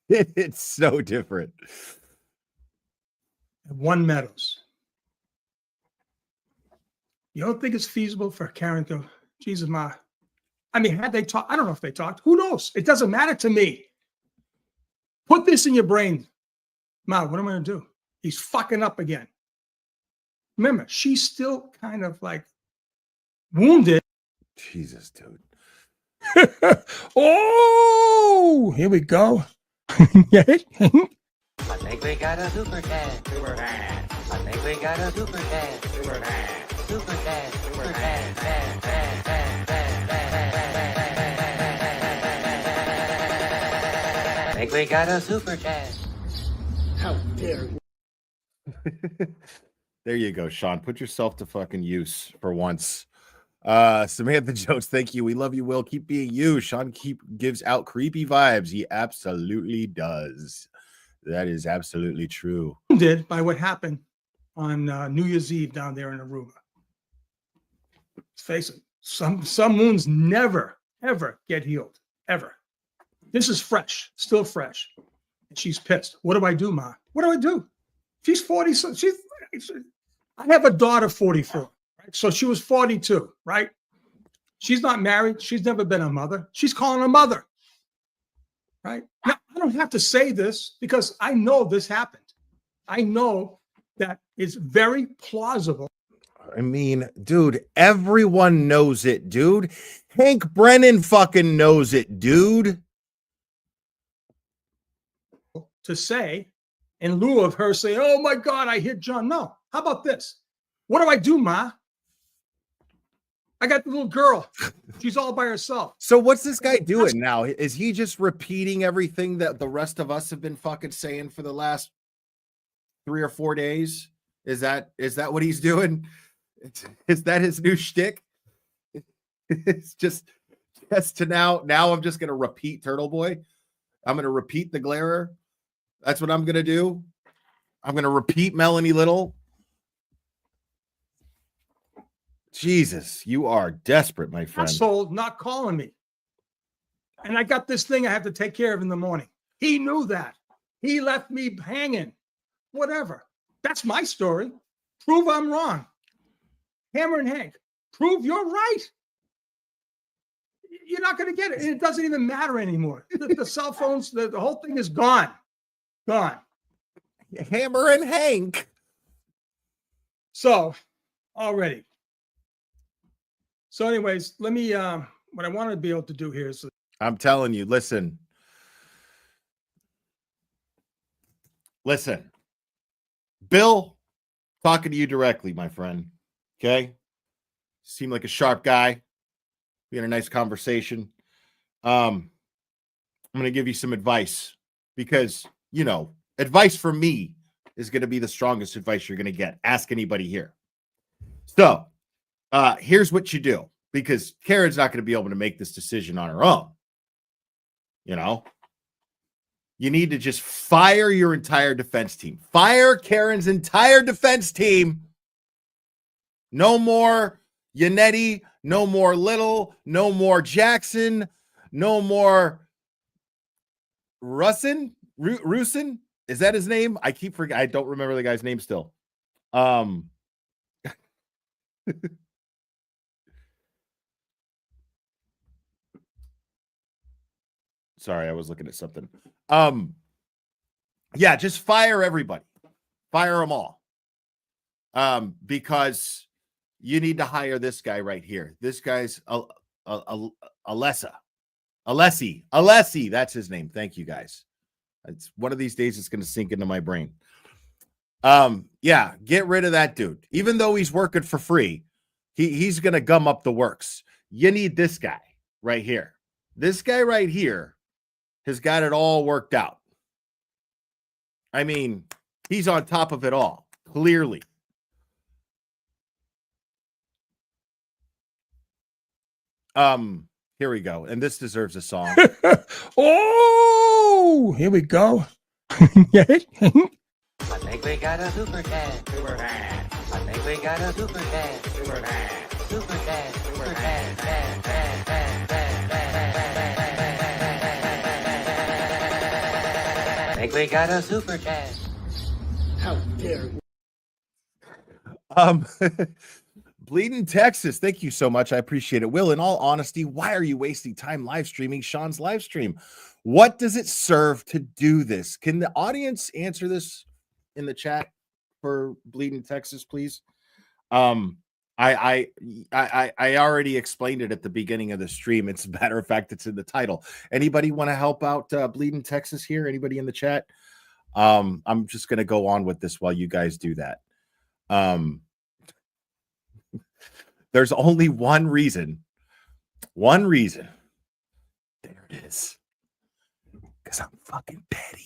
It's so different. At One Meadows. You don't think it's feasible for Karen to go, Jesus, Ma. I mean, had they talked, I don't know if they talked. Who knows? It doesn't matter to me. Put this in your brain. Ma, what am I going to do? He's fucking up again. Remember, she's still kind of like wounded. Jesus, dude. Oh, here we go. I think we got a super cat. Super cat. I think we got a super cat. Super cat. Super cat. Super cat. I think we got a super cat. How dare you? There you go, Sean. Put yourself to fucking use for once. Samantha Jones, thank you. We love you, Will. Keep being you. Sean gives out creepy vibes. He absolutely does. That is absolutely true. Wounded by what happened on New Year's Eve down there in Aruba. Let's face it, some wounds never, ever get healed. Ever. This is fresh, still fresh. And she's pissed. What do I do, Ma? What do I do? She's 40. So I have a daughter 44. Right? So she was 42, right? She's not married. She's never been a mother. She's calling her mother. Right? Now, I don't have to say this because I know this happened. I know that it's very plausible. I mean, dude, everyone knows it, dude. Hank Brennan fucking knows it, dude. To say, in lieu of her saying, oh my God, I hit John. No. How about this? What do I do, Ma? I got the little girl. She's all by herself. So what's this guy doing now? Is he just repeating everything that the rest of us have been fucking saying for the last 3 or 4 days? Is that what he's doing? Is that his new shtick? It's just to now I'm just gonna repeat Turtle Boy. I'm gonna repeat the Glarer. That's what I'm gonna do. I'm gonna repeat Melanie Little. Jesus, you are desperate, my friend. Asshole not calling me. And I got this thing I have to take care of in the morning. He knew that. He left me hanging. Whatever. That's my story. Prove I'm wrong. Hammer and Hank, prove you're right. You're not going to get it. And it doesn't even matter anymore. The cell phones, the whole thing is gone. Gone. Hammer and Hank. So, already. So anyways, let me, what I want to be able to do here is. I'm telling you, listen. Bill, talking to you directly, my friend. Okay? Seem like a sharp guy. We had a nice conversation. I'm going to give you some advice because, advice from me is going to be the strongest advice you're going to get. Ask anybody here. So, here's what you do, because Karen's not going to be able to make this decision on her own. You need to just fire your entire defense team. Fire Karen's entire defense team. No more Yannetti, no more Little, no more Jackson, no more Rusin. Is that his name? I keep forgetting. I don't remember the guy's name still. Sorry, I was looking at something. Yeah, just fire everybody. Fire them all. Because you need to hire this guy right here. This guy's Alessi. That's his name. Thank you, guys. It's one of these days it's going to sink into my brain. Yeah, get rid of that dude. Even though he's working for free, he's gonna gum up the works. You need this guy right here. This guy right here has got it all worked out. I mean, he's on top of it all, clearly. Here we go. And this deserves a song. Oh, here we go. I think we got a super cat. Super cat. I think we got a super cat. Super cat. Super cat. Super cat. I think we got a super cat. How dare you? Bleeding Texas, thank you so much. I appreciate it. Will, in all honesty, why are you wasting time live streaming Sean's live stream? What does it serve to do this? Can the audience answer this in the chat for Bleeding Texas, please? I already explained it at the beginning of the stream. It's a matter of fact, it's in the title. Anybody want to help out Bleeding Texas here? Anybody in the chat? I'm just going to go on with this while you guys do that. There's only one reason. One reason. There it is. Because I'm fucking petty.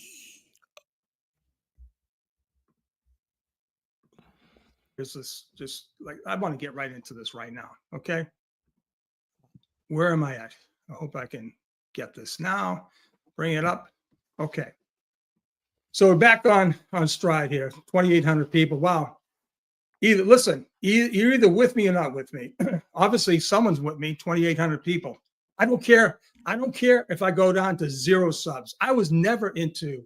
This is just like, I want to get right into this right now. Okay. Where am I at? I hope I can get this now. Bring it up. Okay. So we're back on stride here. 2,800 people. Wow. You're either with me or not with me. Obviously, someone's with me. 2,800 people. I don't care. I don't care if I go down to 0 subs. I was never into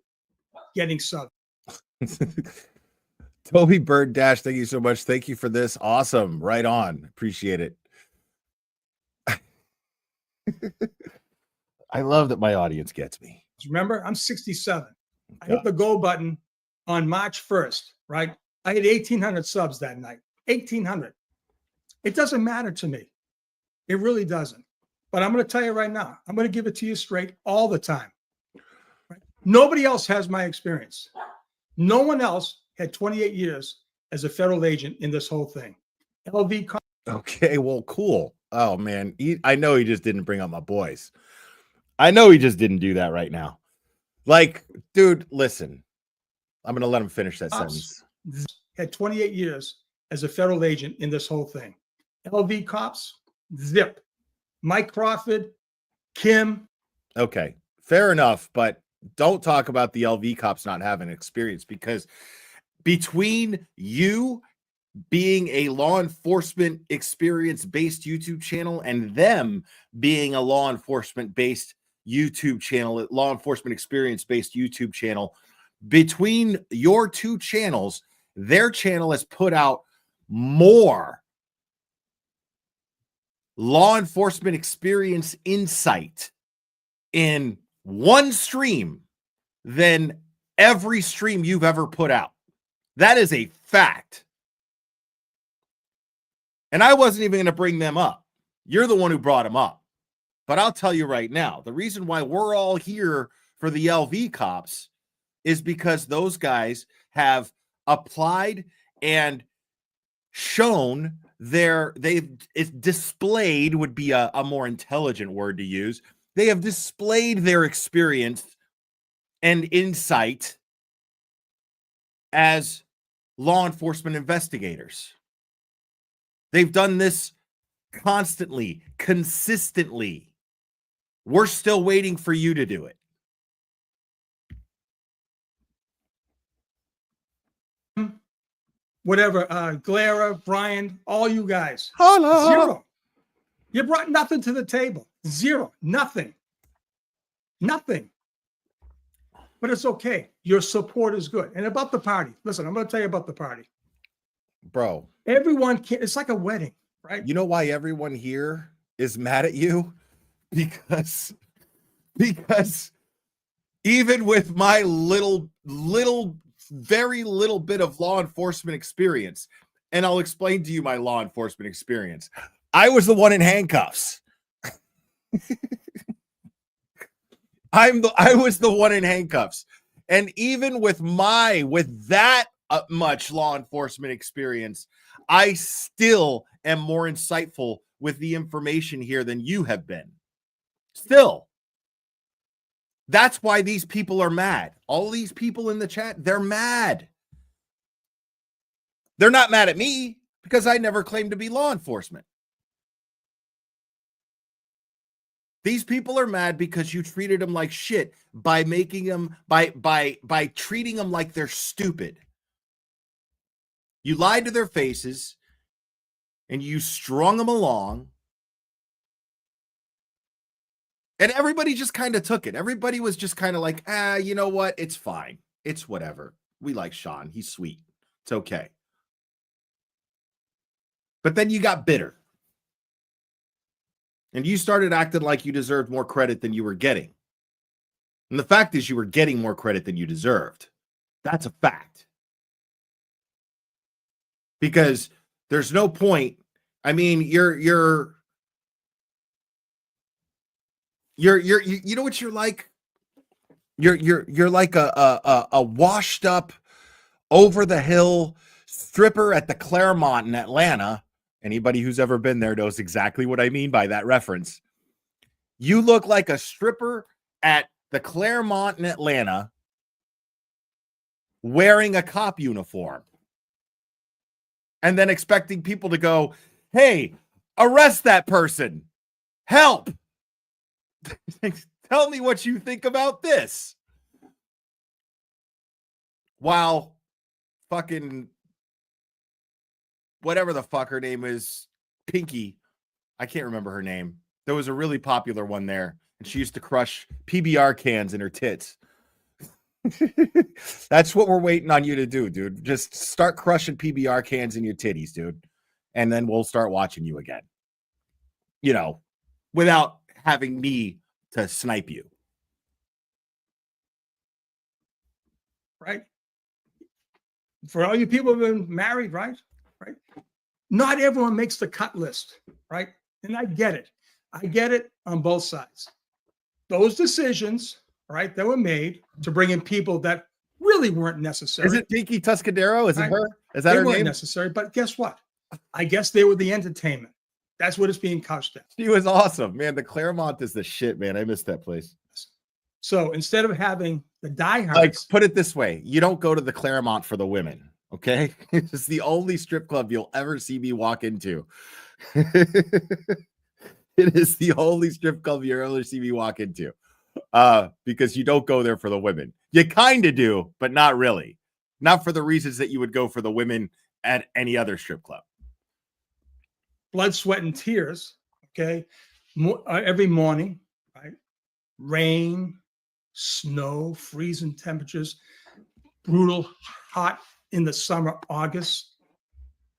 getting subs. Toby Bird Dash, thank you so much. Thank you for this. Awesome. Right on. Appreciate it. I love that my audience gets me. Remember, I'm 67. I hit the go button on March 1st, right? I had 1,800 subs that night. 1,800. It doesn't matter to me. It really doesn't. But I'm going to tell you right now, I'm going to give it to you straight all the time. Right? Nobody else has my experience. No one else had 28 years as a federal agent in this whole thing. LV. Okay, well, cool. Oh, man. I know he just didn't bring up my boys. I know he just didn't do that right now. Like, dude, listen. I'm going to let him finish that sentence. Had 28 years as a federal agent in this whole thing. LV cops, zip. Mike Crawford, Kim. Okay, fair enough, but don't talk about the LV cops not having experience, because between you being a law enforcement experience-based YouTube channel and them being a law enforcement-based YouTube channel, law enforcement experience-based YouTube channel, between your two channels, their channel has put out more law enforcement experience insight in one stream than every stream you've ever put out. That is a fact. And I wasn't even going to bring them up. You're the one who brought them up. But I'll tell you right now, the reason why we're all here for the LV cops is because those guys have applied and shown it's displayed would be a more intelligent word to use. They have displayed their experience and insight as law enforcement investigators. They've done this constantly, consistently. We're still waiting for you to do it. Whatever, Glara, Brian, all you guys. Hello. 0. You brought nothing to the table. 0. Nothing. Nothing. But it's okay. Your support is good. And about the party. Listen, I'm going to tell you about the party. Bro. Everyone can. It's like a wedding, right? You know why everyone here is mad at you? Because even with my very little bit of law enforcement experience, and I'll explain to you my law enforcement experience. I was the one in handcuffs. I was the one in handcuffs. And even with that much law enforcement experience, I still am more insightful with the information here than you have been. Still. That's why these people are mad. All these people in the chat, they're mad. They're not mad at me because I never claimed to be law enforcement. These people are mad because you treated them like shit by making them by treating them like they're stupid. You lied to their faces and you strung them along. And everybody just kind of took it. Everybody was just kind of like, you know what? It's fine. It's whatever. We like Sean. He's sweet. It's okay. But then you got bitter. And you started acting like you deserved more credit than you were getting. And the fact is you were getting more credit than you deserved. That's a fact. Because there's no point. I mean, you're you know what you're like? You're like a washed up, over the hill stripper at the Claremont in Atlanta. Anybody who's ever been there knows exactly what I mean by that reference. You look like a stripper at the Claremont in Atlanta wearing a cop uniform and then expecting people to go, hey, arrest that person. Help. Tell me what you think about this. While fucking whatever the fuck her name is, Pinky, I can't remember her name. There was a really popular one there, and she used to crush PBR cans in her tits. That's what we're waiting on you to do, dude. Just start crushing PBR cans in your titties, dude. And then we'll start watching you again. You know, without having me to snipe you. Right? For all you people who've been married, right? Right? Not everyone makes the cut list, right? And I get it. I get it on both sides. Those decisions, right, that were made to bring in people that really weren't necessary. Is it Pinky Tuscadero? Is it her? Is that they her weren't name? necessary, but guess what? I guess they were the entertainment. That's what it's being couched at. She was awesome, man. The Claremont is the shit, man. I miss that place. So instead of having the diehards, like, put it this way: you don't go to the Claremont for the women, okay? It's the only strip club you'll ever see me walk into. It is the only strip club you'll ever see me walk into, because you don't go there for the women. You kind of do, but not really. Not for the reasons that you would go for the women at any other strip club. blood, sweat, and tears, okay? Every morning, right? Rain, snow, freezing temperatures, brutal hot in the summer, August,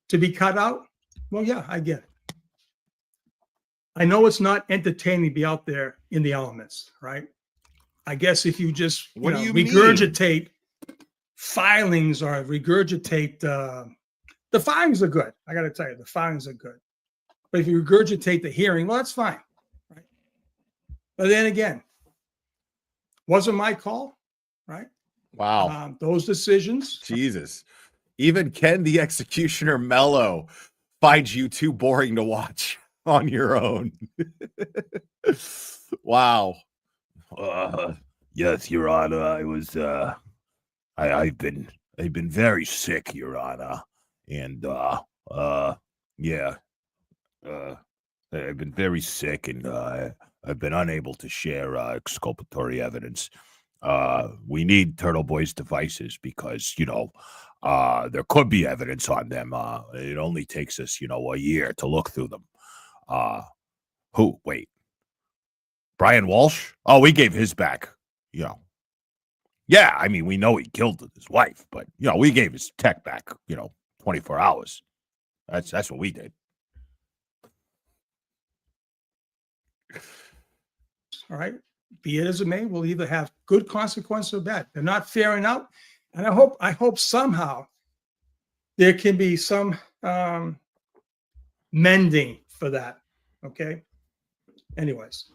to be cut out. Well, yeah, I get it. I know it's not entertaining to be out there in the elements, right? I guess if you just regurgitate filings or regurgitate, the filings are good. I got to tell you, the filings are good. But if you regurgitate the hearing, well, that's fine, right? But then again, wasn't my call, right? Wow. Those decisions. Jesus. Even Ken the Executioner Mello finds you too boring to watch on your own. Wow. Yes, Your Honor. I was I've been very sick, Your Honor. And yeah. I've been very sick, and I've been unable to share exculpatory evidence. We need Turtle Boy's devices because, there could be evidence on them. It only takes us, a year to look through them. Wait. Brian Walsh? Oh, we gave his back, Yeah, I mean, we know he killed his wife, but, we gave his tech back, 24 hours. That's what we did. All right. Be it as it may, we'll either have good consequences or bad. They're not fairing out. And I hope somehow there can be some mending for that. Okay. Anyways.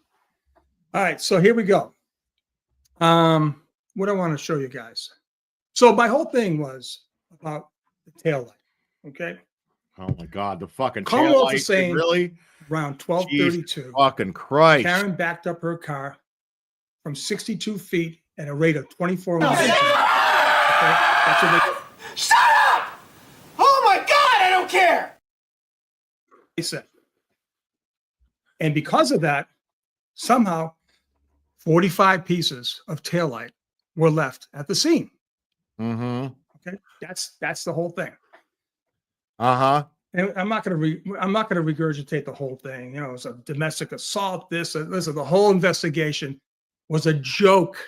All right. So here we go. What I want to show you guys. So my whole thing was about the tail light. Okay. Oh my God, the fucking Commonwealth tail is light, saying really? around Jesus 12:32, fucking Christ. Karen backed up her car from 62 feet at a rate of 24 miles an hour. Okay? That's what Shut up! Oh my God, I don't care! they said. And because of that, somehow 45 pieces of taillight were left at the scene. Mm-hmm. Okay, that's the whole thing. Uh-huh. And I'm not going to regurgitate the whole thing. You know, it's a domestic assault. Listen, the whole investigation was a joke.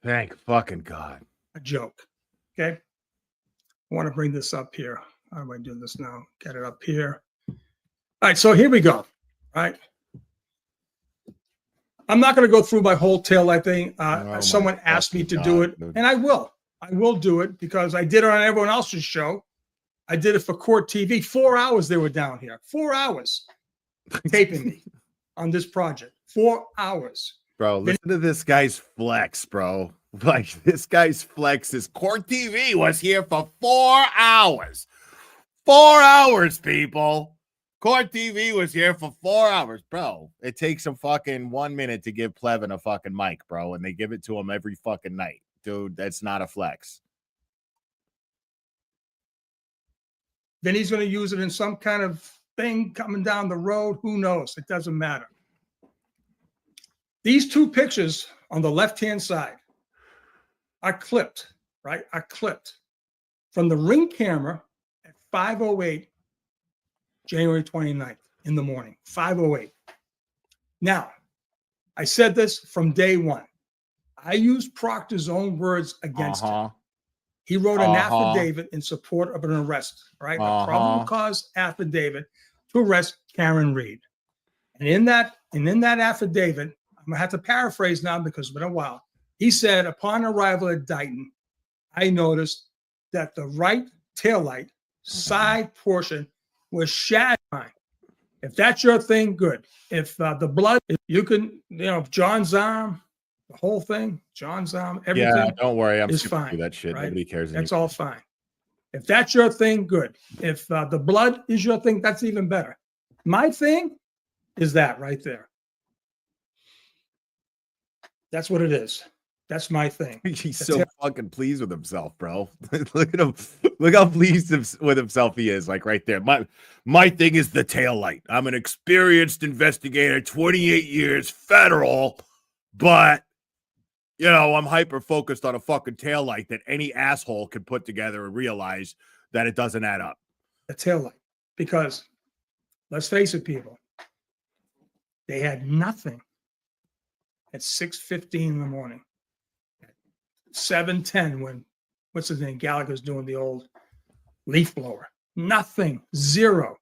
Thank fucking God. A joke. Okay. I want to bring this up here. How do I do this now? Get it up here. All right. So here we go. All right. I'm not going to go through my whole taillight thing. Someone asked me to do it, and I will. I will do it because I did it on everyone else's show. I did it for Court TV. 4 hours they were down here. 4 hours taping me on this project. 4 hours. Bro, listen to this guy's flex, bro. Like, this guy's flex is Court TV was here for 4 hours. 4 hours, people. Court TV was here for 4 hours, bro. It takes them fucking 1 minute to give Plevin a fucking mic, bro, and they give it to him every fucking night. Dude, that's not a flex. Then he's going to use it in some kind of thing coming down the road. Who knows? It doesn't matter. These two pictures on the left-hand side are clipped, right? Are clipped from the Ring camera at 5:08, January 29th in the morning, 5:08. Now, I said this from day one. I used Proctor's own words against him. He wrote an affidavit in support of an arrest, right? A probable cause affidavit to arrest Karen Reed. And in that affidavit, I'm gonna have to paraphrase now because it's been a while. He said, upon arrival at Dighton, I noticed that the right taillight side portion was shattered. If that's your thing, good. If the blood, if you can, John's arm, the whole thing, John's arm, everything. Yeah, don't worry. I'm is fine. that shit. Right? Nobody cares. That's all fine. If that's your thing, good. If the blood is your thing, that's even better. My thing is that right there. That's what it is. That's my thing. He's so fucking pleased with himself, bro. Look at him. Look how pleased with himself he is. Like right there. My thing is the tail light. I'm an experienced investigator, 28 years, federal, but I'm hyper focused on a fucking tail light that any asshole can put together and realize that it doesn't add up. The tail light, because let's face it, people, they had nothing at 6:15 in the morning. 7:10 when, what's his name, Gallagher's doing the old leaf blower. Nothing. Zero.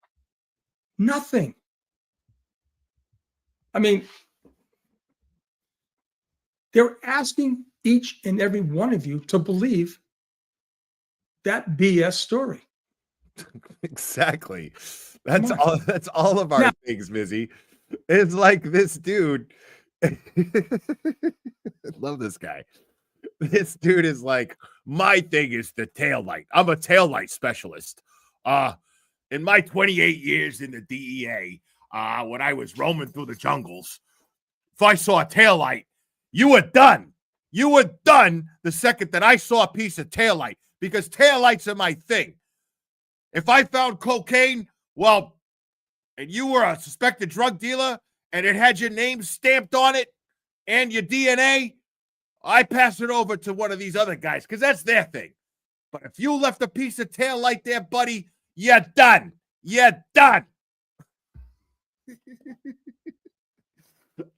Nothing. I mean, they're asking each and every one of you to believe that BS story. Exactly. That's all of our things, Mizzy. It's like this dude. I love this guy. This dude is like, my thing is the taillight. I'm a taillight specialist. In my 28 years in the DEA, when I was roaming through the jungles, if I saw a taillight, you were done. You were done the second that I saw a piece of taillight, because taillights are my thing. If I found cocaine, well, and you were a suspected drug dealer and it had your name stamped on it and your DNA, I pass it over to one of these other guys because that's their thing. But if you left a piece of taillight there, buddy, you're done. You're done.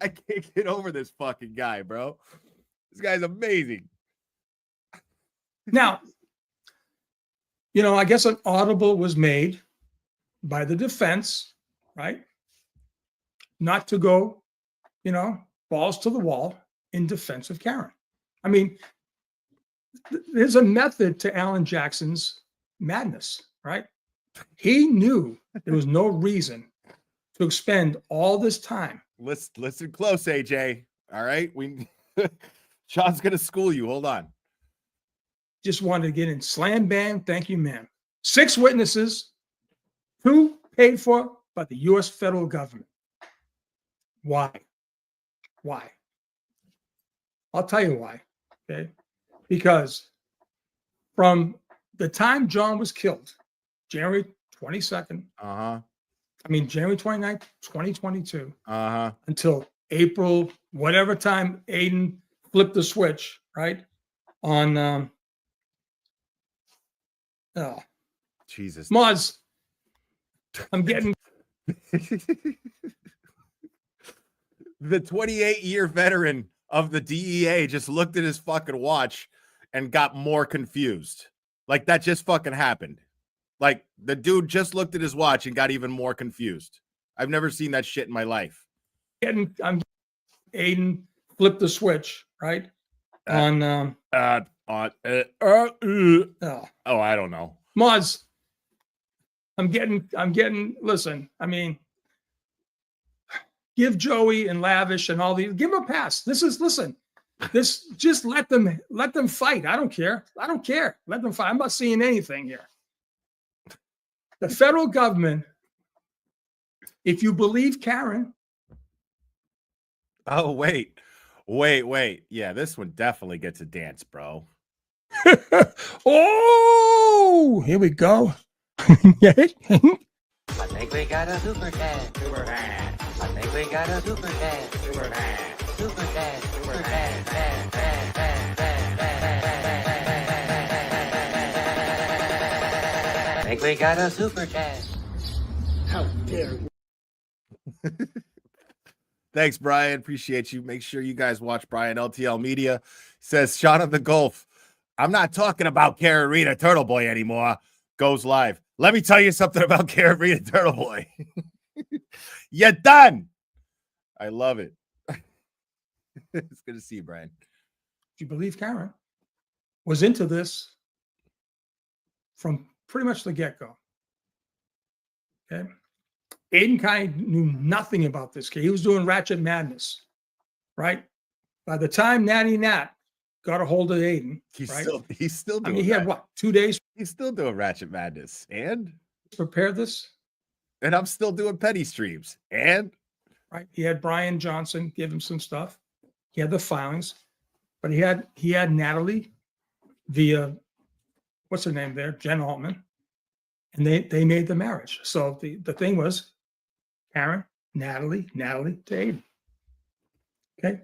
I can't get over this fucking guy, bro. This guy's amazing. Now, I guess an audible was made by the defense, right? Not to go, balls to the wall in defense of Karen. I mean, there's a method to Alan Jackson's madness, right? He knew there was no reason to expend all this time. Listen close, AJ. All right, Sean's gonna school you. Hold on. just wanted to get in. Slam, bam, thank you, ma'am. 6 witnesses, 2 paid for by the U.S. federal government. Why? Why? I'll tell you why. Okay. Because from the time John was killed, January 22nd, January 29th, 2022, until April, whatever time Aiden flipped the switch, right? On, Jesus. Moz, I'm getting. The 28-year veteran of the DEA just looked at his fucking watch and got more confused. Like that just fucking happened. Like the dude just looked at his watch and got even more confused. I've never seen that shit in my life. I'm Aiden flipped the switch, right? On I don't know. Moz, I'm getting, listen, give Joey and Lavish and all these, give them a pass. Just let them fight. I don't care. Let them fight. I'm not seeing anything here. The federal government, if you believe Karen. Oh, wait. Yeah, this one definitely gets a dance, bro. Oh, here we go. I think we got a super cat. Super cat. I think we got a super cat. Super cat. Super cat. Super cat. I think we got a super cat. How dare you? Thanks, Brian. Appreciate you. Make sure you guys watch Brian LTL Media. Says Shot of the Gulf. I'm not talking about Karen Rita Turtle Boy anymore. Goes live. Let me tell you something about Karen Rita Turtle Boy. You're done. I love it. It's good to see you, Brian. If you believe Karen was into this from pretty much the get-go. Okay. Aiden kind of knew nothing about this kid. He was doing ratchet madness, right? By the time Natty Nat got a hold of Aiden, He's right? still doing he had what, 2 days? He's still doing ratchet madness. And to prepare this. And I'm still doing petty streams. And right. He had Brian Johnson give him some stuff. He had the filings, but he had Natalie via what's her name there? Jen Altman. And they made the marriage. So the thing was Karen, Natalie to Aiden. Okay.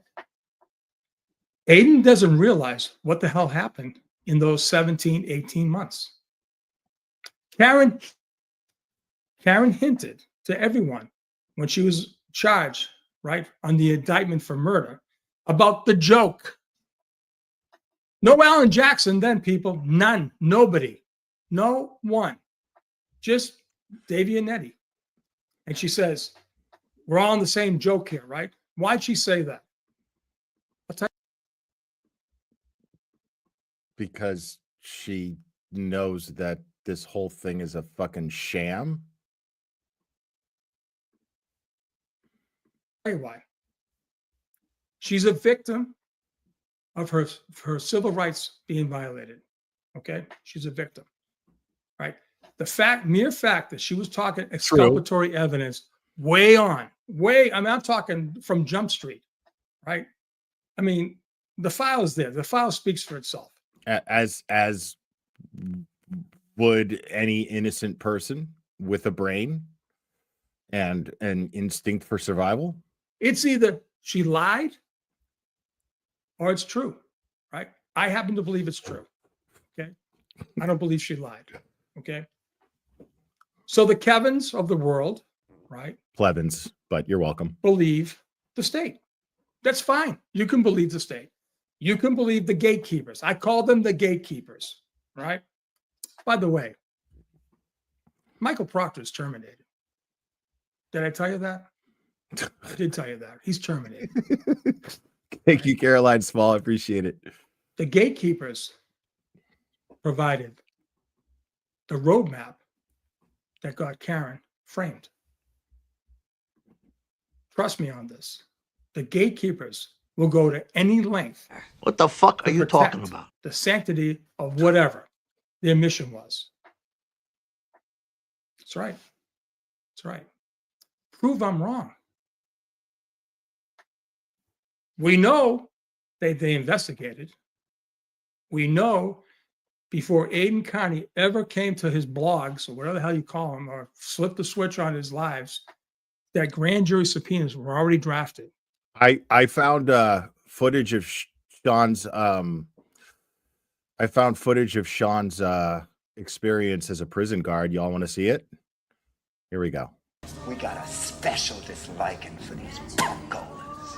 Aiden doesn't realize what the hell happened in those 17, 18 months. Karen hinted to everyone when she was charged, right, on the indictment for murder about the joke. No Alan Jackson then, people. None. Nobody. No one. Just Davey and Nettie. And she says, we're all in the same joke here, right? Why'd she say that? I'll tell you. Because she knows that this whole thing is a fucking sham. I'll tell you why. She's a victim of her civil rights being violated. Okay? She's a victim. Right? The mere fact that she was talking exculpatory evidence I'm talking from Jump Street, right? I mean, the file is there. The file speaks for itself. As would any innocent person with a brain and an instinct for survival. It's either she lied or it's true, right? I happen to believe it's true. Okay. I don't believe she lied. Okay. So the Kevins of the world, right? Plebins, but you're welcome. Believe the state. That's fine. You can believe the state. You can believe the gatekeepers. I call them the gatekeepers, right? By the way, Michael Proctor is terminated. Did I tell you that? I did tell you that. He's terminated. Thank you, Caroline Small. I appreciate it. The gatekeepers provided the roadmap that got Karen framed. Trust me on this. The gatekeepers will go to any length What the fuck to are you talking protect about? the sanctity of whatever their mission was. That's right. That's right. Prove I'm wrong. We know they investigated. We know before Aiden County ever came to his blogs, or whatever the hell you call them, or flipped the switch on his lives, that grand jury subpoenas were already drafted. I found footage of Sean's I found footage of Sean's experience as a prison guard. Y'all want to see it? Here we go. We got a special disliking for these buncolas.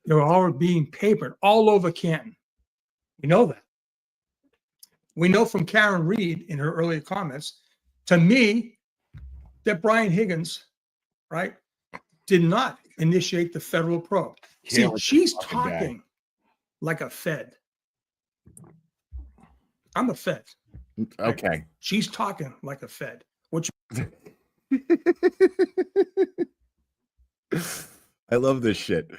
They were all being papered all over Canton. We know that. We know from Karen Reed in her earlier comments, to me, that Brian Higgins, right, did not initiate the federal probe. See, Yeah, she's fucking guy. talking like a Fed. I'm a Fed. Okay. She's talking like a Fed. Which I love this shit.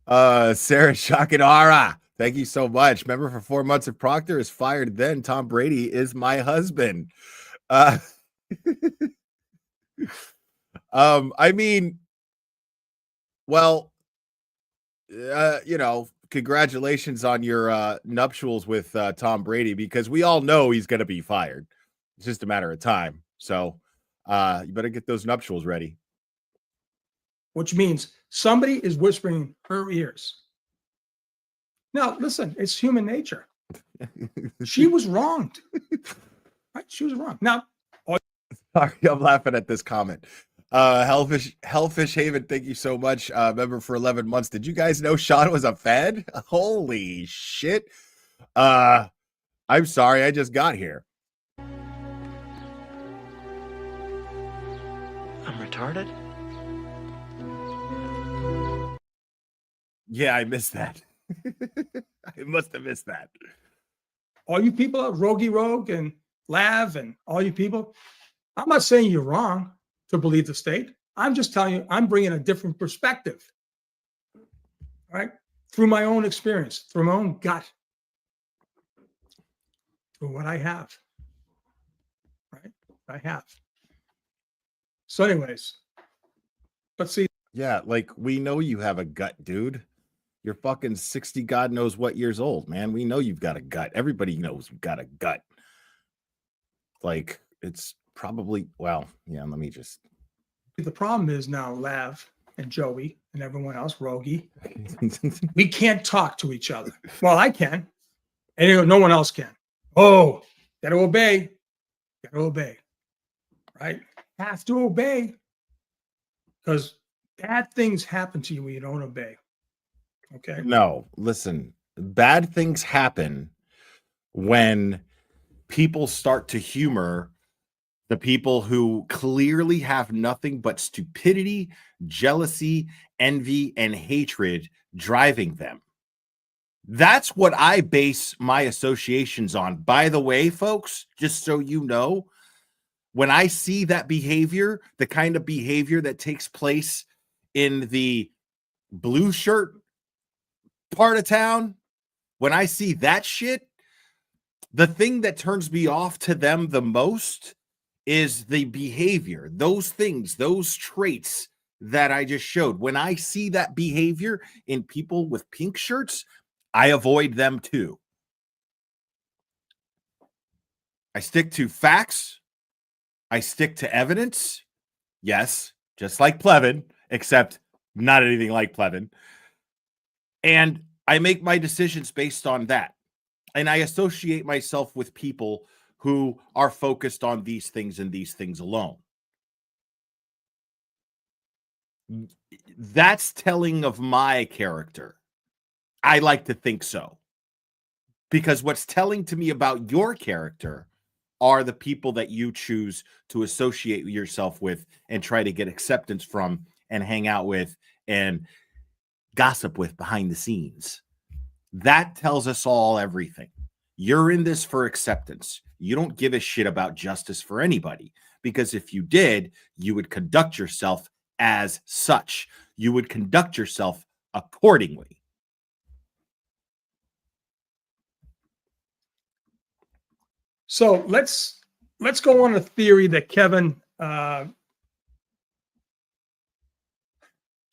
Sarah Shakinara, thank you so much. Member for 4 months of Proctor is fired. Then Tom Brady is my husband. I mean, well, you know, congratulations on your nuptials with Tom Brady, because we all know he's going to be fired. It's just a matter of time. So you better get those nuptials ready. which means somebody is whispering in her ears. Now, listen, it's human nature. She was wronged. Right? She was wrong. Now, Sorry, I'm laughing at this comment. Hellfish Haven, thank you so much. Member for 11 months. Did you guys know Sean was a Fed? Holy shit. I'm sorry, I just got here. I'm retarded? Yeah, I missed that. I must have missed that. all you people, Rogie Rogue and Lav and all you people, I'm not saying you're wrong to believe the state. I'm just telling you, I'm bringing a different perspective, right? Through my own experience, through my own gut, through what I have, right? I have. So anyways, let's see. Yeah, like we know you have a gut, dude. You're fucking 60 God knows what years old, man. We know you've got a gut. Everybody knows you've got a gut. Like it's probably, well, yeah, let me just. The problem is now Lav and Joey and everyone else, Rogie, we can't talk to each other. Well, I can, and no one else can. Oh, gotta obey. Gotta obey. Right? Have to obey. Because bad things happen to you when you don't obey. Okay. No, listen, bad things happen when people start to humor the people who clearly have nothing but stupidity, jealousy, envy, and hatred driving them. That's what I base my associations on. By the way, folks, just so you know, when I see that behavior, the kind of behavior that takes place in the blue shirt part of town, when I see that shit, the thing that turns me off to them the most is the behavior, those things, those traits that I just showed. When I see that behavior in people with pink shirts, I avoid them too. I stick to facts. I stick to evidence. Yes, just like Plevin, except not anything like Plevin. And I make my decisions based on that. And I associate myself with people who are focused on these things and these things alone. That's telling of my character. I like to think so. Because what's telling to me about your character are the people that you choose to associate yourself with and try to get acceptance from and hang out with and gossip with behind the scenes. That tells us all everything. You're in this for acceptance. you don't give a shit about justice for anybody, because if you did, you would conduct yourself as such. You would conduct yourself accordingly. So let's go on a theory that Kevin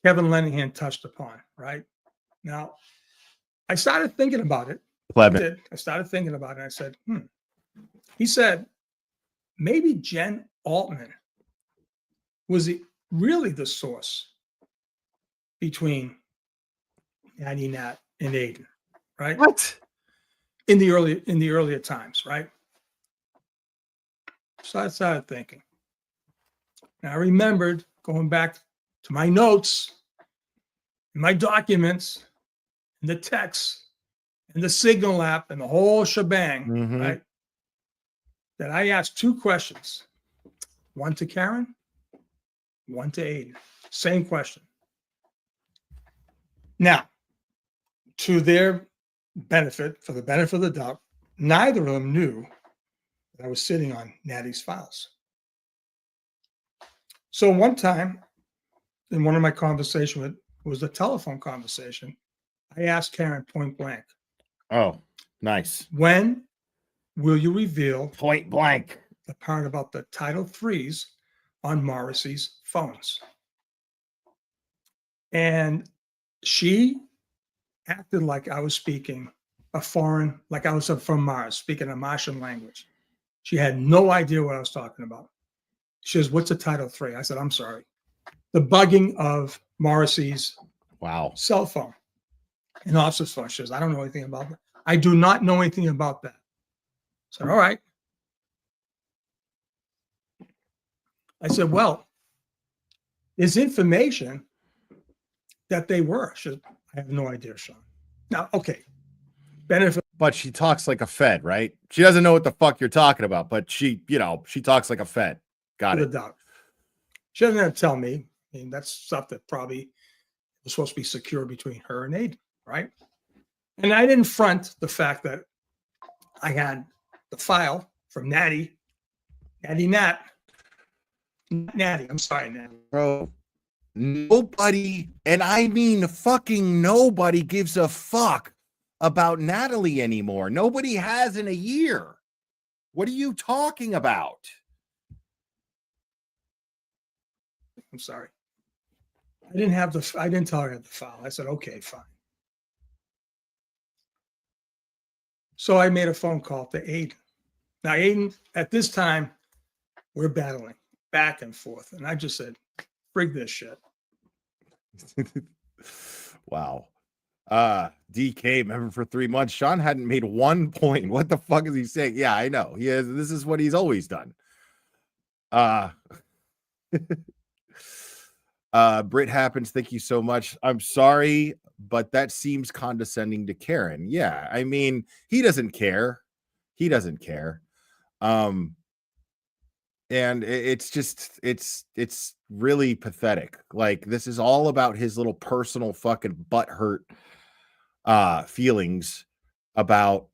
Lenihan touched upon. Right now, I started thinking about it. I started thinking about it. And I said, He said maybe Jen Altman was really the source between Natty Nat and Aiden, right? What? In the earlier times, right? So I started thinking. And I remembered going back to my notes, and my documents, and the texts, and the Signal app, and the whole shebang, right? That I asked 2 questions. One to Karen, one to Aiden. Same question. Now, to their benefit, for the benefit of the doubt, neither of them knew that I was sitting on Natty's files. So one time, in one of my conversations was a telephone conversation, I asked Karen point blank. Oh, nice. When will you reveal Point blank the part about the Title IIIs on Morrissey's phones? And she acted like I was speaking a foreign, like I was from Mars, speaking a Martian language. She had no idea what I was talking about. She says, "What's a Title III?" I said, "I'm sorry. The bugging of Morrissey's cell phone and officer's phone." She says, "I don't know anything about that. I do not know anything about that." I said, "All right." I said, "Well, there's information that they were." She said, "I have no idea, Sean." Now, okay. Benefit. But she talks like a Fed, right? She doesn't know what the fuck you're talking about, but she talks like a Fed. Got it. Doubt. She doesn't have to tell me. I mean, that's stuff that probably was supposed to be secure between her and Aiden, right? And I didn't front the fact that I had the file from Natty Nat. Natty, I'm sorry, Natty. Bro, nobody, and I mean fucking nobody, gives a fuck about Natalie anymore. Nobody has in a year. What are you talking about? I'm sorry. I didn't tell her I had the file. I said, okay, fine. So I made a phone call to Aiden. Now, Aiden, at this time, we're battling back and forth. And I just said, frig this shit. Wow. DK, member for 3 months. Sean hadn't made 1 point. What the fuck is he saying? Yeah, I know. He has, this is what he's always done. Brit happens. Thank you so much. I'm sorry, but that seems condescending to Karen. Yeah, I mean, he doesn't care. He doesn't care. And it's just, it's really pathetic. Like, this is all about his little personal fucking butthurt feelings about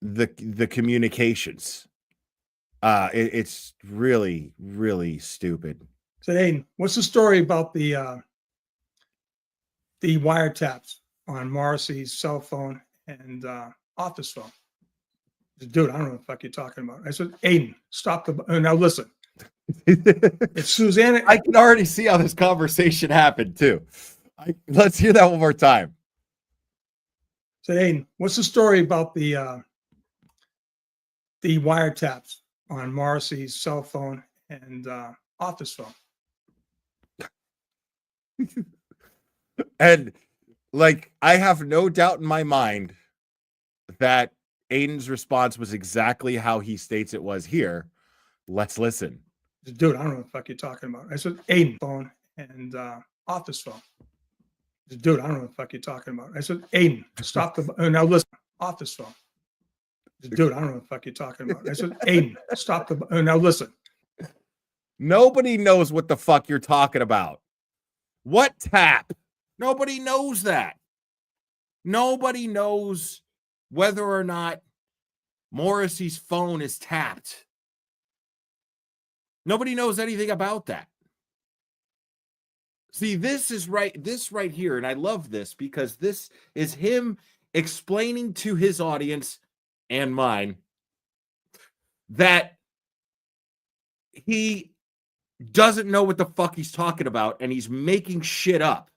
the communications. It's really, really stupid. So, Aiden, what's the story about the wiretaps on Morrissey's cell phone and office phone? Dude, I don't know what the fuck you're talking about. I said, Aiden, stop the. Now listen. It's Susanna. I can already see how this conversation happened too. Let's hear that one more time. So, Aiden, what's the story about the wiretaps on Morrissey's cell phone and office phone? And like, I have no doubt in my mind that Aiden's response was exactly how he states it was here. Let's listen. Dude, I don't know what the fuck you're talking about. I said, Aiden, phone and office phone. Dude, I don't know what the fuck you're talking about. I said, Aiden, stop the. Now listen, office phone. Dude, I don't know what the fuck you're talking about. I said, Aiden, stop the. Now listen. Nobody knows what the fuck you're talking about. What tap? Nobody knows that. Nobody knows whether or not Morrissey's phone is tapped. Nobody knows anything about that. See, this right here, and I love this because this is him explaining to his audience and mine that he doesn't know what the fuck he's talking about and he's making shit up.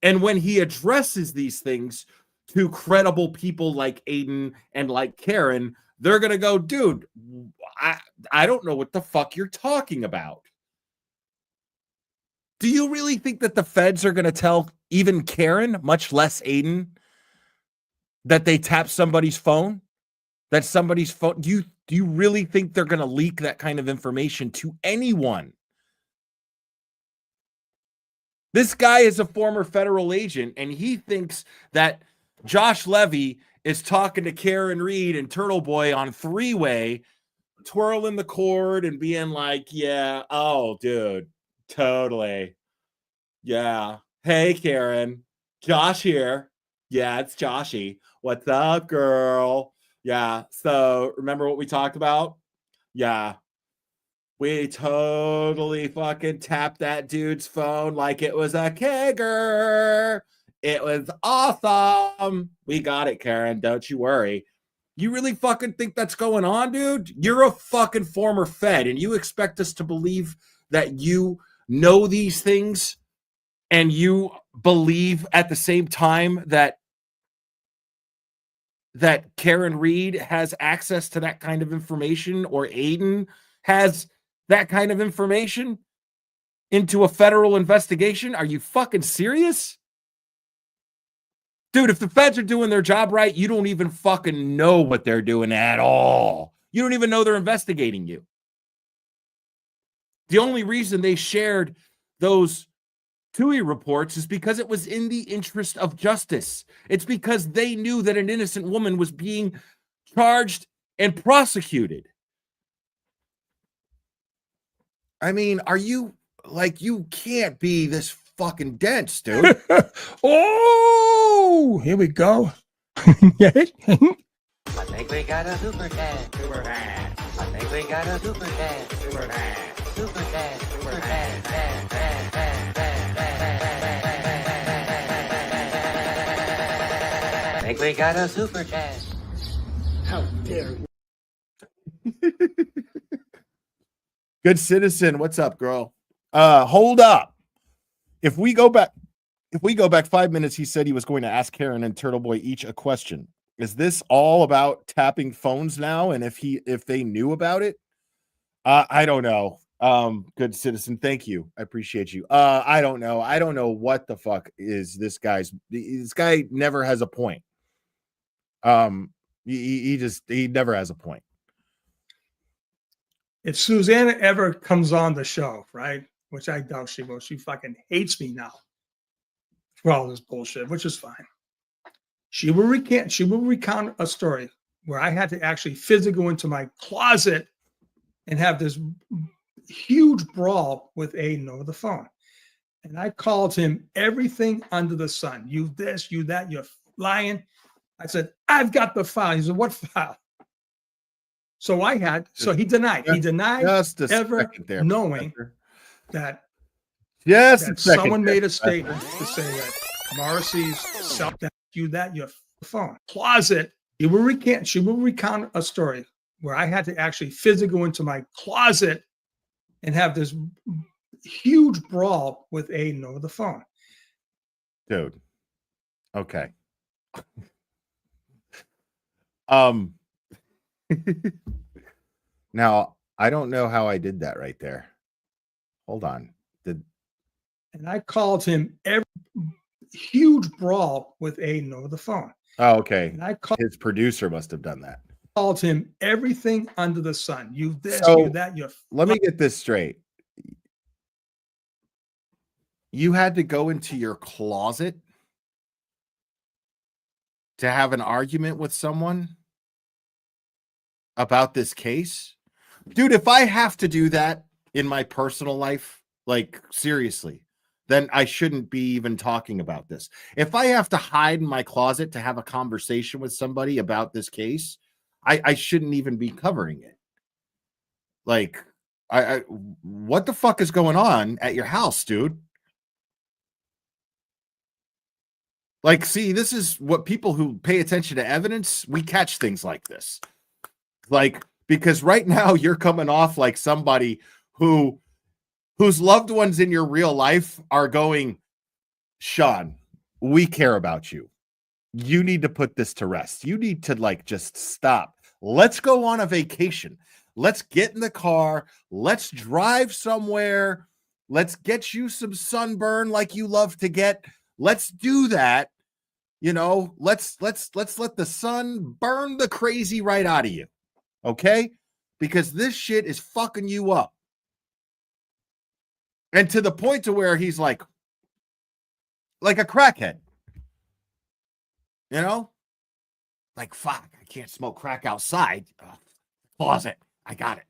And when he addresses these things to credible people like Aiden and like Karen, they're going to go, dude, I don't know what the fuck you're talking about. Do you really think that the feds are going to tell even Karen, much less Aiden, that they tapped somebody's phone? That somebody's phone? Do you really think they're going to leak that kind of information to anyone? This guy is a former federal agent, and he thinks that Josh Levy is talking to Karen Reed and Turtle Boy on three-way, twirling the cord and being like, yeah, oh, dude, totally. Yeah. Hey, Karen. Josh here. Yeah, it's Joshy. What's up, girl? Yeah. So remember what we talked about? Yeah. We totally fucking tapped that dude's phone like it was a kegger. It was awesome. We got it, Karen. Don't you worry. You really fucking think that's going on, dude? You're a fucking former Fed, and you expect us to believe that you know these things and you believe at the same time that Karen Reed has access to that kind of information, or Aiden has that kind of information into a federal investigation? Are you fucking serious? Dude, if the feds are doing their job right, you don't even fucking know what they're doing at all. You don't even know they're investigating you. The only reason they shared those TUI reports is because it was in the interest of justice. It's because they knew that an innocent woman was being charged and prosecuted. I mean, are you like, you can't be this fucking dense, dude. Oh, here we go. I think we got a super cat. Super cat. I think we got a super cat. Super cat. Super cat. Super cat. I think we got a super cat. How dare you? Good citizen, what's up, girl? Hold up. If we go back 5 minutes, he said he was going to ask Karen and Turtle Boy each a question. Is this all about tapping phones now? And if they knew about it? I don't know. Good citizen, thank you. I appreciate you. I don't know. I don't know what the fuck is this guy never has a point. He never has a point. If Susanna ever comes on the show, right, which I doubt she will, she fucking hates me now for all this bullshit, which is fine. She will recount a story where I had to actually physically go into my closet and have this huge brawl with Aiden over the phone. And I called him everything under the sun. You this, you that, you're lying. I said, I've got the file. He said, what file? So he denied. He denied ever knowing that someone made a statement to say that Morrissey's self that your phone closet. She will recount a story where I had to actually physically go into my closet and have this huge brawl with Aiden over the phone. Dude. Okay. Now, I don't know how I did that right there. Hold on. And I called him every huge brawl with Aiden over the phone. Oh, okay. And I called his producer must have done that. Called him everything under the sun. You this, so, you that, you're. Let me get this straight. You had to go into your closet to have an argument with someone about this case? Dude, if I have to do that in my personal life, like seriously, then I shouldn't be even talking about this. If I have to hide in my closet to have a conversation with somebody about this case, I shouldn't even be covering it. Like, I what the fuck is going on at your house, dude? Like, see, this is what people who pay attention to evidence, we catch things like this. Like, because right now you're coming off like somebody whose loved ones in your real life are going, Sean, we care about you. You need to put this to rest. You need to like just stop. Let's go on a vacation. Let's get in the car. Let's drive somewhere. Let's get you some sunburn like you love to get. Let's do that. You know, let's let the sun burn the crazy right out of you. Okay? Because this shit is fucking you up. And to the point to where he's like a crackhead. You know? Like, fuck, I can't smoke crack outside. Closet. I got it.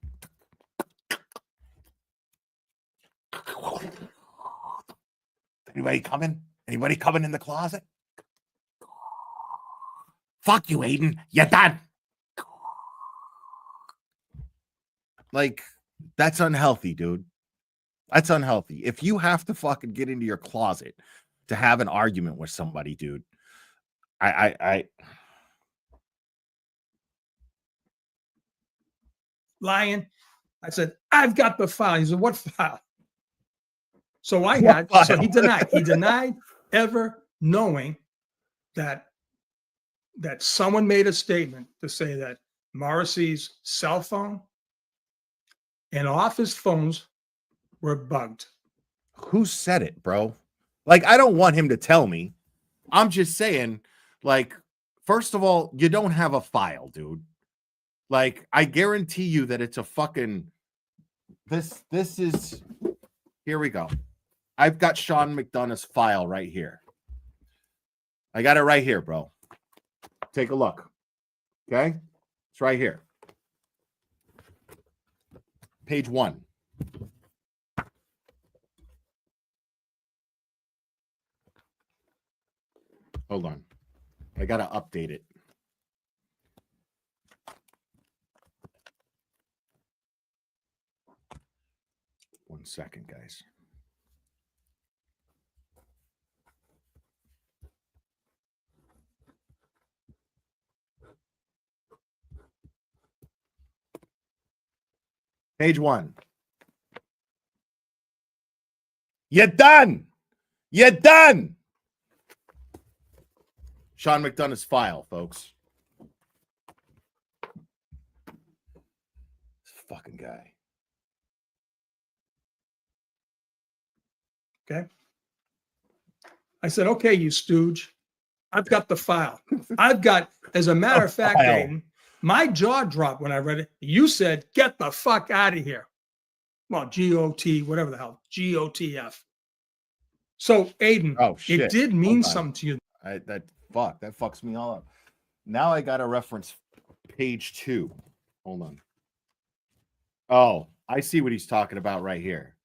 Anybody coming? Anybody coming in the closet? Fuck you, Aiden. You're done. Like, that's unhealthy, dude. That's unhealthy. If you have to fucking get into your closet to have an argument with somebody, dude, I lying. I said, I've got the file. He said, what file? So so he denied ever knowing that someone made a statement to say that Morrissey's cell phone and office phones were bugged. Who said it, bro? Like, I don't want him to tell me. I'm just saying, like, first of all, you don't have a file, dude. Like, I guarantee you that it's a fucking this is here we go. I've got Sean McDonough's file right here. I got it right here, bro. Take a look. Okay? It's right here. Page 1. Hold on. I got to update it. One second, guys. Page 1. You're done. You're done. Sean McDonough's file, folks. This fucking guy. Okay. I said, okay, you stooge. I've got the file. As a matter of fact, Aiden, my jaw dropped when I read it. You said, get the fuck out of here. Well, G-O-T, whatever the hell, G-O-T-F. So, Aiden, it did mean something to you. That fucks me all up. Now I got to reference page 2. Hold on. Oh, I see what he's talking about right here.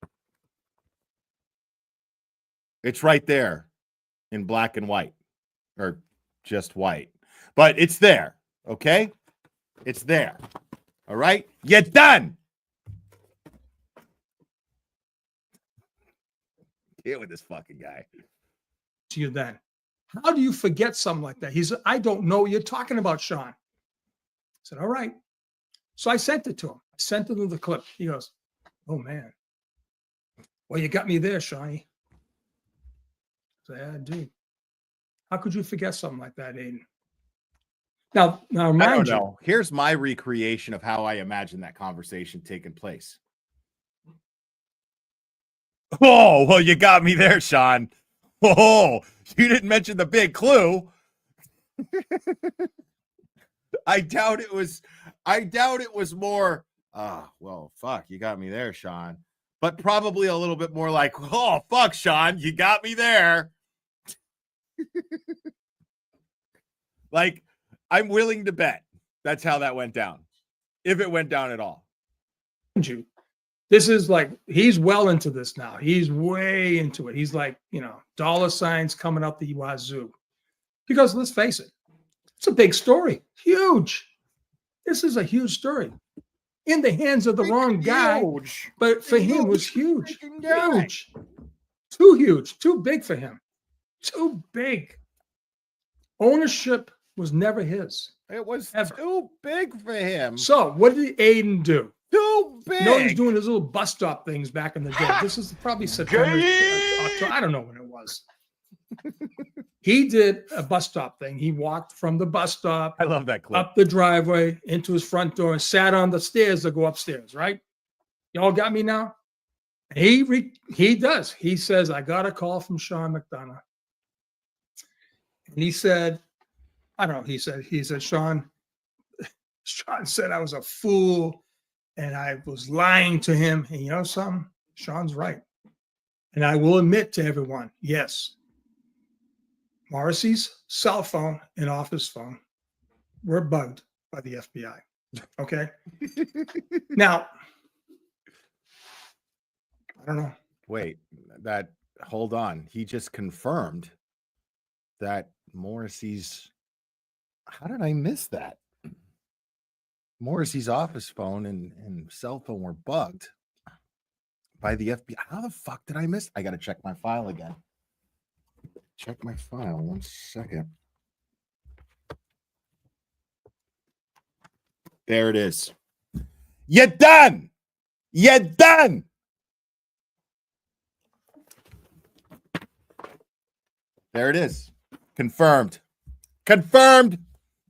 It's right there in black and white, or just white, but it's there. Okay. It's there. All right. You're done. Deal with this fucking guy. To you then. How do you forget something like that? He said, I don't know what you're talking about, Sean. I said, all right. So I sent it to him. I sent him the clip. He goes, oh, man. Well, you got me there, Shawnee. I said, yeah, dude. How could you forget something like that, Aiden? Now, mind I don't know. Here's my recreation of how I imagine that conversation taking place. Oh, well, you got me there, Sean. Oh, you didn't mention the big clue. I doubt it was more, well, fuck, you got me there, Sean. But probably a little bit more like, oh, fuck, Sean, you got me there. Like, I'm willing to bet that's how that went down. If it went down at all. This is like, he's well into this now. He's way into it. He's like, dollar signs coming up the wazoo. Because let's face it, it's a big story. Huge. This is a huge story in the hands of the wrong guy, but for him was huge, huge, too huge, too big for him, too big. Ownership was never his. It was Ever. too big for him. So what did Aiden do? Too big. You know, he's doing his little bus stop things back in the day. This is probably September, October. I don't know when it was. He did a bus stop thing. He walked from the bus stop I love that clip. up the driveway into his front door and sat on the stairs to go upstairs, right? Y'all got me now? He does. He says, I got a call from Sean McDonough. And he said, I don't know, he said, Sean said I was a fool and I was lying to him. And you know something? Sean's right. And I will admit to everyone, yes, Morrissey's cell phone and office phone were bugged by the FBI. Okay. Now, I don't know. Wait, hold on. He just confirmed that Morrissey's, how did I miss that? Morrissey's office phone and cell phone were bugged by the FBI. How the fuck did I miss? I got to check my file again. Check my file. 1 second. There it is. You're done. You're done. There it is. Confirmed. Confirmed.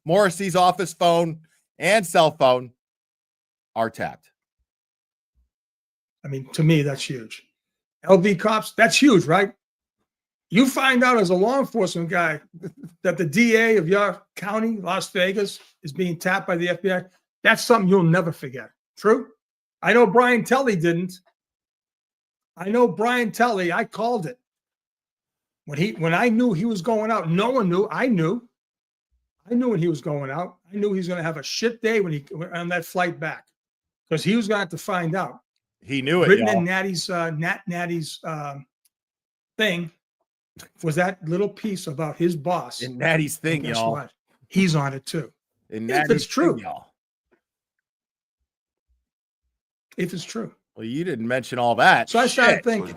Morrissey's office phone and cell phone are tapped. I mean, to me, that's huge. LV cops, that's huge, right? You find out as a law enforcement guy that the DA of your county, Las Vegas, is being tapped by the FBI. That's something you'll never forget. True? I know Brian Telly didn't. I know Brian Telly, I called it. When I knew he was going out, no one knew. I knew when he was going out. I knew he was going to have a shit day when he on that flight back, because he was going to have to find out. He knew it. Written y'all. in Natty's thing was that little piece about his boss. In Natty's thing, Guess y'all. what? He's on it too. In If Natty's it's true. thing, y'all. If it's true. Well, you didn't mention all that. So I started Shit. thinking.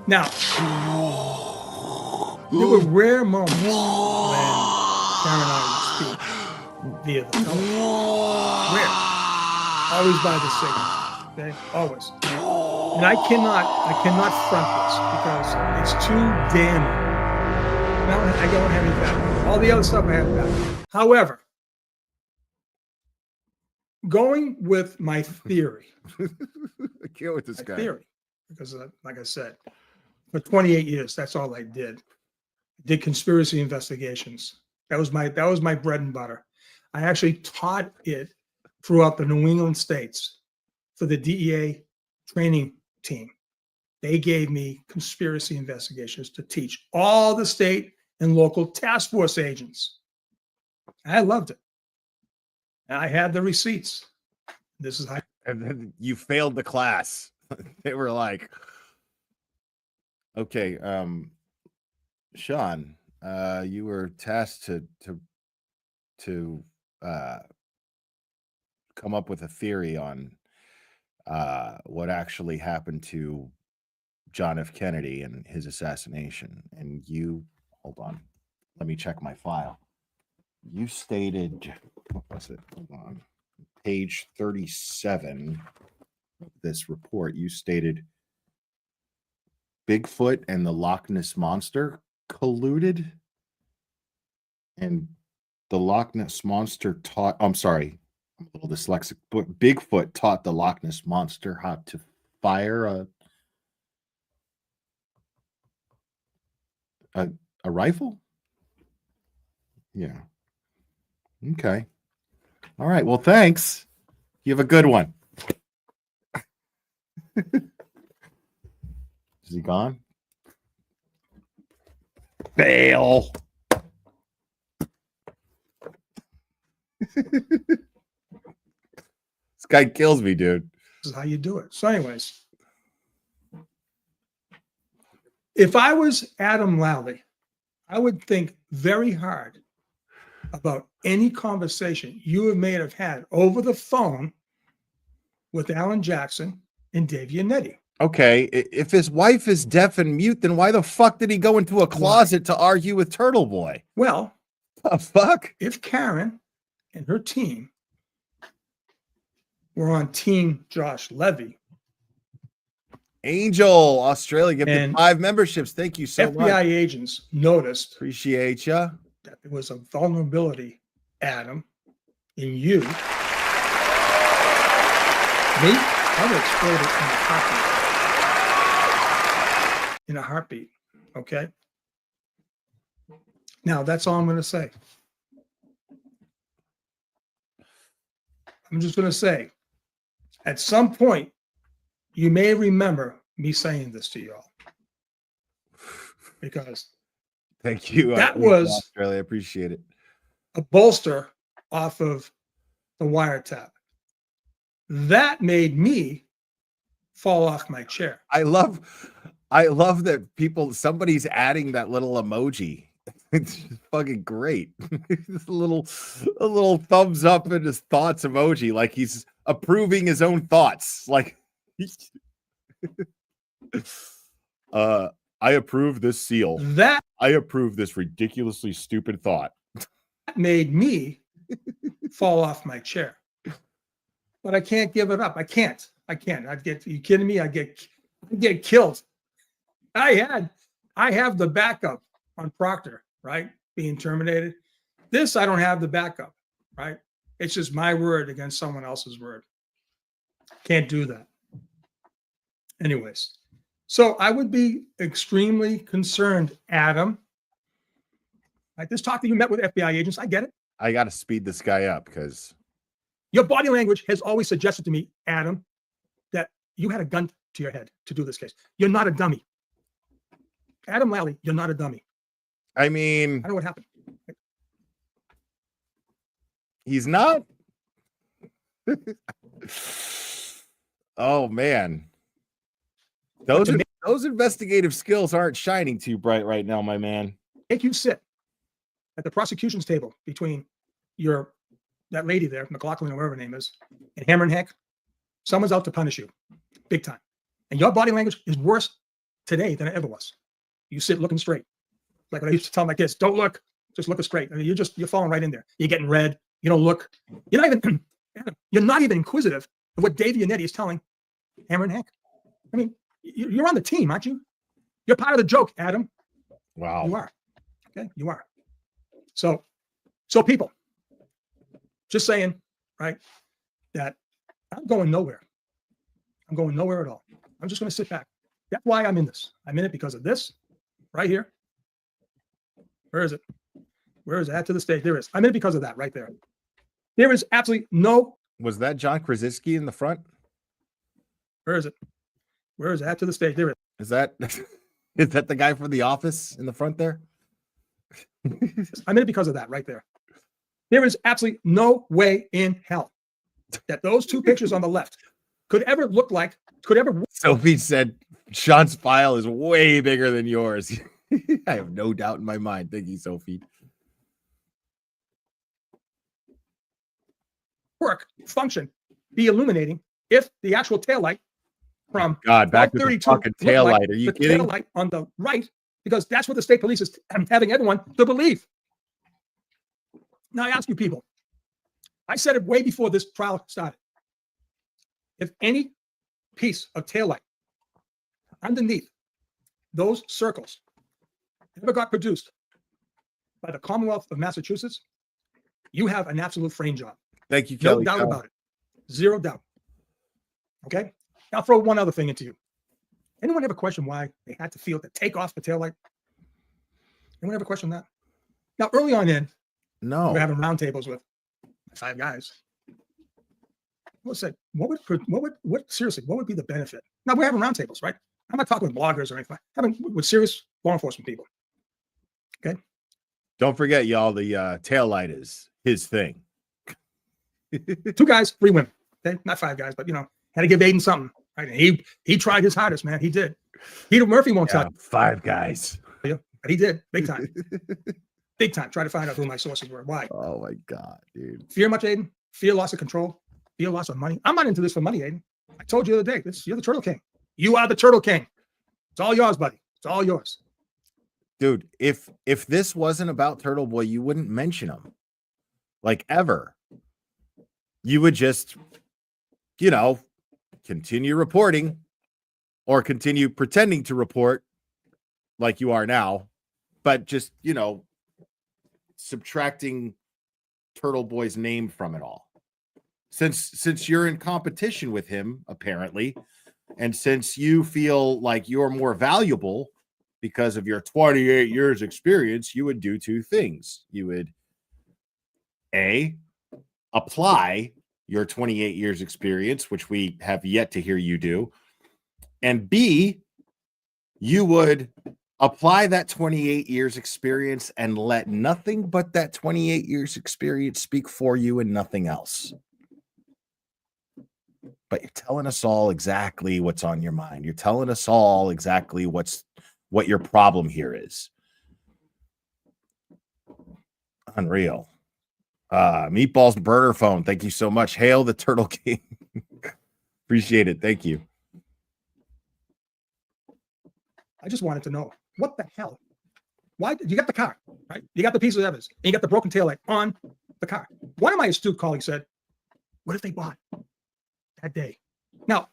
Now, there were rare moments when Karen and I would speak via the telephone. Rare. Always by the signal. Okay? Always. And I cannot front this because it's too damning. I don't have any background. All the other stuff I have background. However, going with my theory. Get with this guy. Theory. Because like I said, for 28 years, that's all I did. Did conspiracy investigations. That was my bread and butter. I actually taught it throughout the New England states for the DEA training team. They gave me conspiracy investigations to teach all the state and local task force agents. I loved it. And I had the receipts. This is how. And then you failed the class. They were like, okay, Sean, you were tasked to come up with a theory on what actually happened to John F. Kennedy and his assassination. And you, hold on, let me check my file. You stated, what was it? Hold on. Page 37 of this report, you stated Bigfoot and the Loch Ness Monster colluded, and the Loch Ness Monster taught, I'm sorry, I'm a little dyslexic, but Bigfoot taught the Loch Ness Monster how to fire a rifle? Yeah. Okay. All right. Well, thanks. You have a good one. Is he gone? Fail. This guy kills me, dude. This is how you do it. So anyways, if I was Adam Lally, I would think very hard about any conversation you may have had over the phone with Alan Jackson and Dave Yannetti. Okay, if his wife is deaf and mute, then why the fuck did he go into a closet to argue with Turtle Boy? Well, The fuck? if Karen and her team were on Team Josh Levy, Angel Australia gifted And 5 memberships. Thank you so FBI much. agents noticed Appreciate ya. that there was a vulnerability, Adam, in you. Me, I would explode it in a heartbeat. In a heartbeat, okay? Now, that's all I'm going to say. I'm just going to say, at some point, you may remember me saying this to y'all. Because Thank you. That Angel was- Australia. Appreciate it. a bolster off of the wiretap. That made me fall off my chair. I love that somebody's adding that little emoji. It's just fucking great. Just a little thumbs up in his thoughts emoji, like he's approving his own thoughts. Like I approve this seal. That I approve this ridiculously stupid thought. made me fall off my chair. But I can't give it up. I can't. Are you kidding me? I'd get killed. I have the backup on Proctor, right? Being terminated. This, I don't have the backup, right? It's just my word against someone else's word. Can't do that. Anyways, so I would be extremely concerned, Adam. Right, this talk that you met with FBI agents, I get it. I got to speed this guy up because Your body language has always suggested to me, Adam, that you had a gun to your head to do this case. You're not a dummy. Adam Lally, you're not a dummy. I mean, I know what happened. he's not. Oh man, those investigative skills aren't shining too bright right now, my man. Make you sit at the prosecution's table between that lady there, McLaughlin or whatever her name is, and Hammer and Hank. Someone's out to punish you, big time. And your body language is worse today than it ever was. You sit looking straight. Like what I used to tell my kids, don't look, just look straight. I mean, you're falling right in there. You're getting red. You don't look. You're not even inquisitive of what Dave Yannetti is telling Hammer and Hank. I mean, you're on the team, aren't you? You're part of the joke, Adam. Wow. You are. Okay, you are. So people, just saying, right, that I'm going nowhere. I'm going nowhere at all. I'm just going to sit back. That's why I'm in this. I'm in it because of this right here. Where is it? Where is that to the stage? There is. I'm in it because of that right there. There is absolutely no. Was that John Krasinski in the front? Where is it? Where is that to the stage? There is. Is that the guy from The Office in the front there? I'm in it because of that right there. There is absolutely no way in hell that those two pictures on the left could ever look like, Sophie said Sean's file is way bigger than yours. I have no doubt in my mind. Thank you, Sophie. work, function, be illuminating if the actual taillight from God, back to the 1232 fucking looked like taillight. Are you the kidding? taillight on the right, because that's what the state police is having everyone to believe. Now I ask you people, I said it way before this trial started. If any piece of taillight underneath those circles ever got produced by the Commonwealth of Massachusetts, you have an absolute frame job. Thank you, No Kelly. doubt about it. Zero doubt. Okay? I'll throw one other thing into you. Anyone ever question why they had to feel to take off the taillight? Anyone ever question that? Now, early on in, No. we're having roundtables with 5 guys. What said? Seriously, what would be the benefit? Now we're having roundtables, right? I'm not talking with bloggers or anything. I'm having with serious law enforcement people. Okay. Don't forget, y'all, the tail light is his thing. 2 guys, 3 women. Okay, not 5 guys, but had to give Aiden something. Right? And he tried his hardest, man. He did. Peter Murphy won't tell you, 5 guys. but he did big time. Big time. Try to find out who my sources were. Why? Oh my God, dude. Fear much, Aiden? Fear, loss of control? Fear, loss of money? I'm not into this for money, Aiden. I told you the other day, you're the Turtle King. You are the Turtle King. It's all yours, buddy. It's all yours. Dude, if this wasn't about Turtle Boy, you wouldn't mention him. Like ever. You would just, continue reporting or continue pretending to report like you are now, but just, subtracting Turtle Boy's name from it all. Since you're in competition with him, apparently, and since you feel like you're more valuable because of your 28 years experience, you would do two things. You would A, apply your 28 years experience, which we have yet to hear you do. And B, you would apply that 28 years experience and let nothing but that 28 years experience speak for you and nothing else. But you're telling us all exactly what's on your mind. You're telling us all exactly what your problem here is. Unreal. Meatballs burner phone. Thank you so much. Hail the Turtle King. Appreciate it. Thank you. I just wanted to know what the hell. Why you got the car, right? You got the piece of evidence, and you got the broken taillight on the car. One of my astute colleagues said, "What if they bought that day?" Now,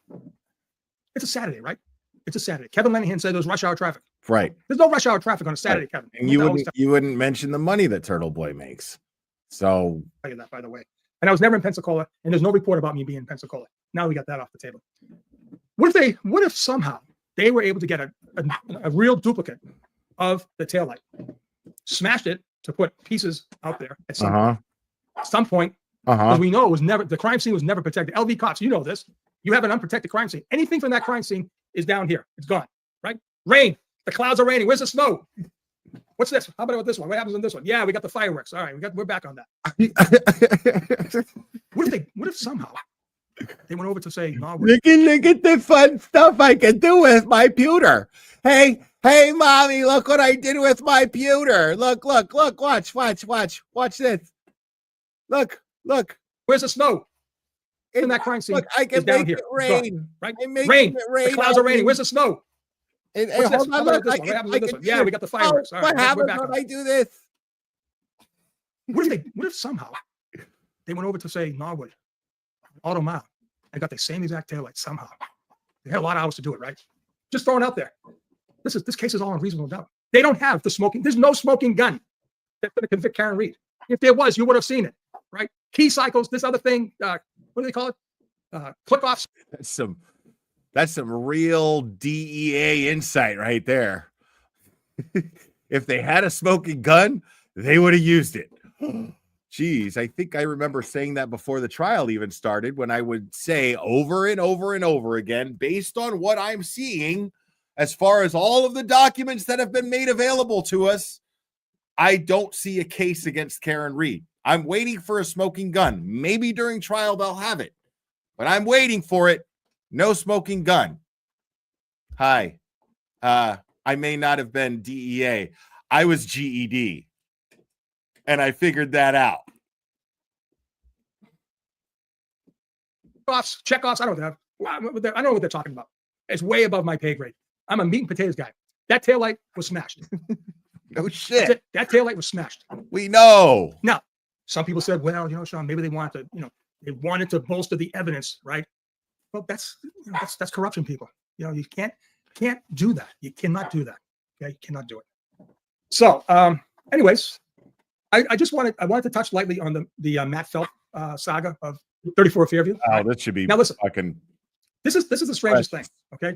it's a Saturday, right? It's a Saturday. Kevin Lenihan said there was rush hour traffic. Right. There's no rush hour traffic on a Saturday, Right. Kevin. And you wouldn't mention the money that Turtle Boy makes. So Tell you that, by the way. And I was never in Pensacola, and there's no report about me being in Pensacola. Now we got that off the table. What if somehow they were able to get a real duplicate of the taillight, smashed it to put pieces out there at some point, because we know the crime scene was never protected. LV cops, you know this. You have an unprotected crime scene. Anything from that crime scene is down here. It's gone, right? Rain. The clouds are raining. Where's the snow? What's this? How about this one? What happens in this one? Yeah, we got the fireworks. All right, we're back on that. What if somehow they went over to say, no, look at the fun stuff I can do with my pewter. Hey, mommy, look what I did with my pewter. Look, watch this. Look. Where's the snow? In that crime scene. Look, I can down make here. it rain. Right? Rain. The clouds are raining. Where's the snow? What's this? How about this one? What happens in this one? Yeah, we got the fireworks. All right, what happens back when on. I do this? What if somehow they went over to say Norwood, Auto Mile, and got the same exact taillight somehow? They had a lot of hours to do it, right? Just throwing it out there. This case is all on reasonable doubt. They don't have the smoking. There's no smoking gun that's going to convict Karen Reed. If there was, you would have seen it, right? Key cycles, this other thing. What do they call it? Click offs. That's some real DEA insight right there. If they had a smoking gun, they would have used it. Geez, I think I remember saying that before the trial even started, when I would say over and over and over again, based on what I'm seeing, as far as all of the documents that have been made available to us, I don't see a case against Karen Reed. I'm waiting for a smoking gun. Maybe during trial they'll have it, but I'm waiting for it. No smoking gun. Hi. I may not have been DEA. I was GED. And I figured that out. Checkoffs. I don't know what they're talking about. It's way above my pay grade. I'm a meat and potatoes guy. That taillight was smashed. No shit. That taillight was smashed. We know. Now, some people said, well, Sean, maybe they wanted to bolster the evidence, right? Well, that's corruption, people. You can't do that. You cannot do that. Okay, you cannot do it. So, anyways, I wanted to touch lightly on the Matt Felt saga of 34 Fairview. Oh, that should be now. Listen, fucking. This is the strangest thing. Okay,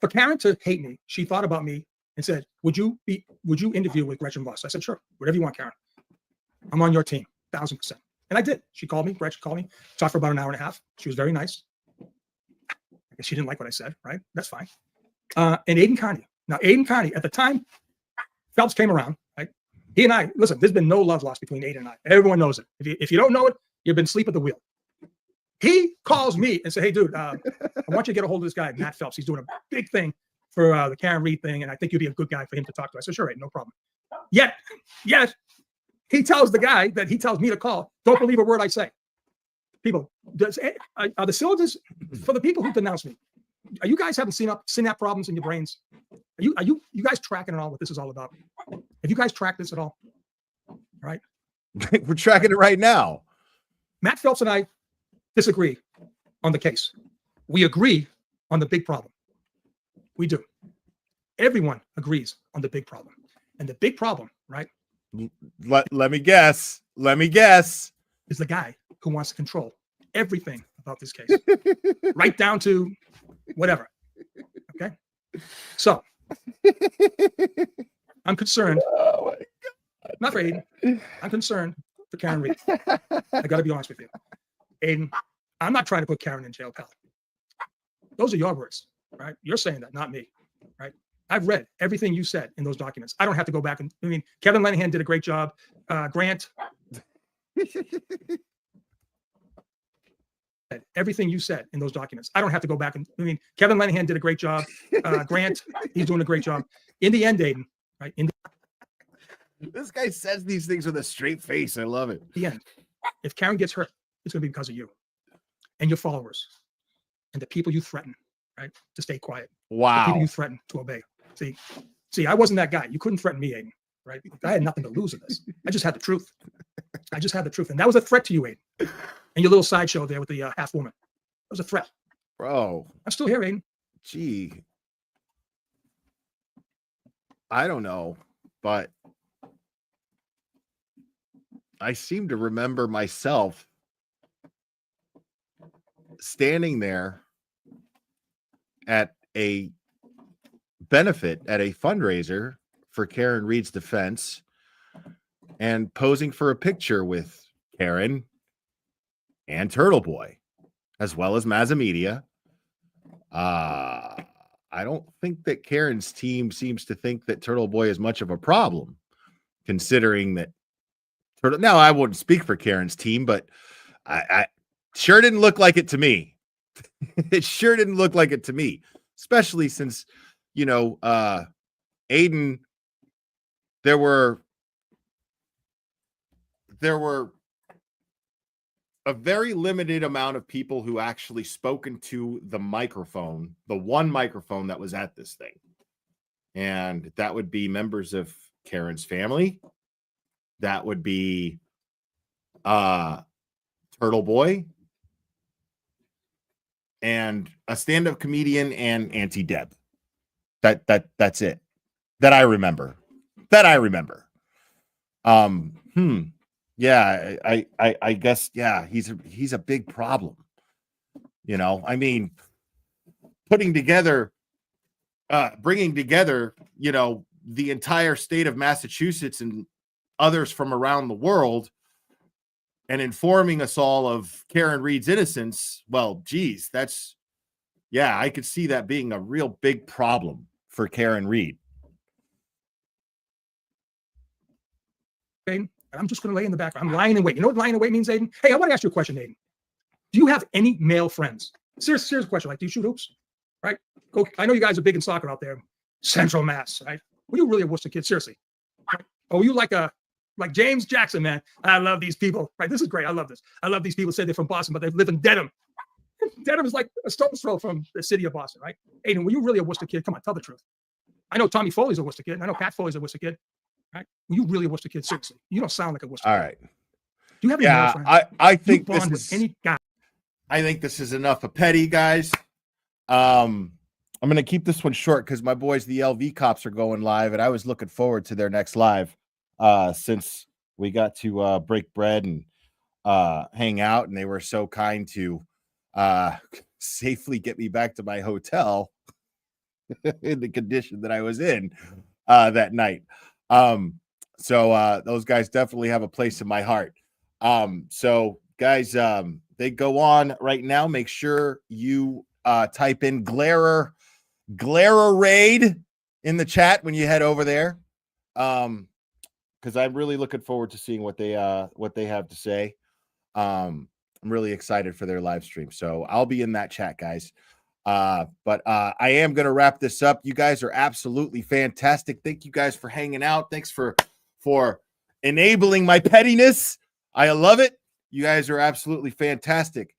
for Karen to hate me, she thought about me and said, "Would you interview with Gretchen Voss?" I said, "Sure, whatever you want, Karen. I'm on your team, 1,000%." And I did. She called me. Gretchen called me. Talked for about an hour and a half. She was very nice. I guess she didn't like what I said, right? That's fine. And Aiden Carney. Now, Aiden Carney, at the time Phelps came around, right? He and I, listen, there's been no love lost between Aiden and I. Everyone knows it. If you don't know it, you've been asleep at the wheel. He calls me and says, "Hey, dude, I want you to get a hold of this guy, Matt Phelps. He's doing a big thing for the Karen Reed thing, and I think you'd be a good guy for him to talk to." I said, "Sure, right, no problem." Yet he tells the guy that he tells me to call, don't believe a word I say. People, are the cylinders for the people who denounce me? Are you guys having synapse problems in your brains? Are you guys tracking at all what this is all about? Have you guys tracked this at all? All right. We're tracking it right now. Matt Phelps and I disagree on the case. We agree on the big problem. We do. Everyone agrees on the big problem. And the big problem, right? Let me guess. Is the guy who wants to control everything about this case, right down to whatever. Okay. So I'm concerned. Oh my God. Not for Aiden. I'm concerned for Karen Reed. I got to be honest with you. Aiden, I'm not trying to put Karen in jail, pal. Those are your words, right? You're saying that, not me, right? I've read everything you said in those documents. I don't have to go back and, I mean, Kevin Lenihan did a great job. Grant. Everything you said in those documents. I don't have to go back and, I mean, Kevin Lenihan did a great job. Grant, he's doing a great job. In the end, Aiden, right? This guy says these things with a straight face. I love it. The end. If Karen gets hurt, it's going to be because of you and your followers and the people you threaten, right? To stay quiet. Wow. The people you threaten to obey. See, I wasn't that guy. You couldn't threaten me, Aiden, right? I had nothing to lose in this. I just had the truth. And that was a threat to you, Aiden. And your little sideshow there with the half woman. That was a threat. Bro. I'm still here, Aiden. Gee. I don't know, but I seem to remember myself standing there at a benefit at a fundraiser for Karen Reed's defense and posing for a picture with Karen and Turtle Boy, as well as Mazamedia. I don't think that Karen's team seems to think that Turtle Boy is much of a problem, considering that now I wouldn't speak for Karen's team, but I sure didn't look like it to me. It sure didn't look like it to me, especially since, you know, Aiden, there were a very limited amount of people who actually spoken to the microphone, the one microphone that was at this thing. And that would be members of Karen's family. That would be Turtle Boy and a stand-up comedian and Auntie Deb. That's it. That I remember. Yeah, I guess, yeah, he's a big problem. You know, I mean, bringing together, you know, the entire state of Massachusetts and others from around the world and informing us all of Karen Reed's innocence. Well, geez, I could see that being a real big problem for Karen Reed. Aiden, I'm just going to lay in the background. I'm lying in wait. You know what lying in wait means, Aiden? Hey, I want to ask you a question, Aiden. Do you have any male friends? Serious question. Like, do you shoot hoops? Right? Go. I know you guys are big in soccer out there. Central Mass, right? Were you really a Worcester kid? Seriously. Right? Or were you like James Jackson, man? I love these people. Right? This is great. I love this. I love these people say they're from Boston, but they live in Dedham. Dedham is like a stone's throw from the city of Boston, right? Aiden, were you really a Worcester kid? Come on, tell the truth. I know Tommy Foley's a Worcester kid. I know Pat Foley's a Worcester kid. Right? Were you really a Worcester kid? Seriously. You don't sound like a Worcester kid. All right. Do you have any male friends? I think you bond with any guy. I think this is enough of petty, guys. I'm going to keep this one short because my boys, the LV cops, are going live, and I was looking forward to their next live since we got to break bread and hang out, and they were so kind to safely get me back to my hotel in the condition that I was in that night. So those guys definitely have a place in my heart. So guys, they go on right now. Make sure you type in Glare Raid in the chat when you head over there. Because I'm really looking forward to seeing what they have to say. I'm really excited for their live stream. So I'll be in that chat, guys. But I am going to wrap this up. You guys are absolutely fantastic. Thank you guys for hanging out. Thanks for enabling my pettiness. I love it. You guys are absolutely fantastic.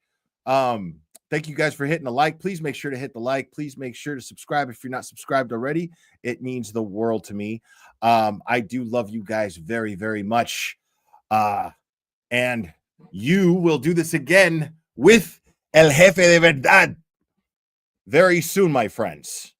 Thank you guys for hitting the like. Please make sure to hit the like. Please make sure to subscribe if you're not subscribed already. It means the world to me. I do love you guys very, very much. And you will do this again with El Jefe de Verdad very soon, my friends.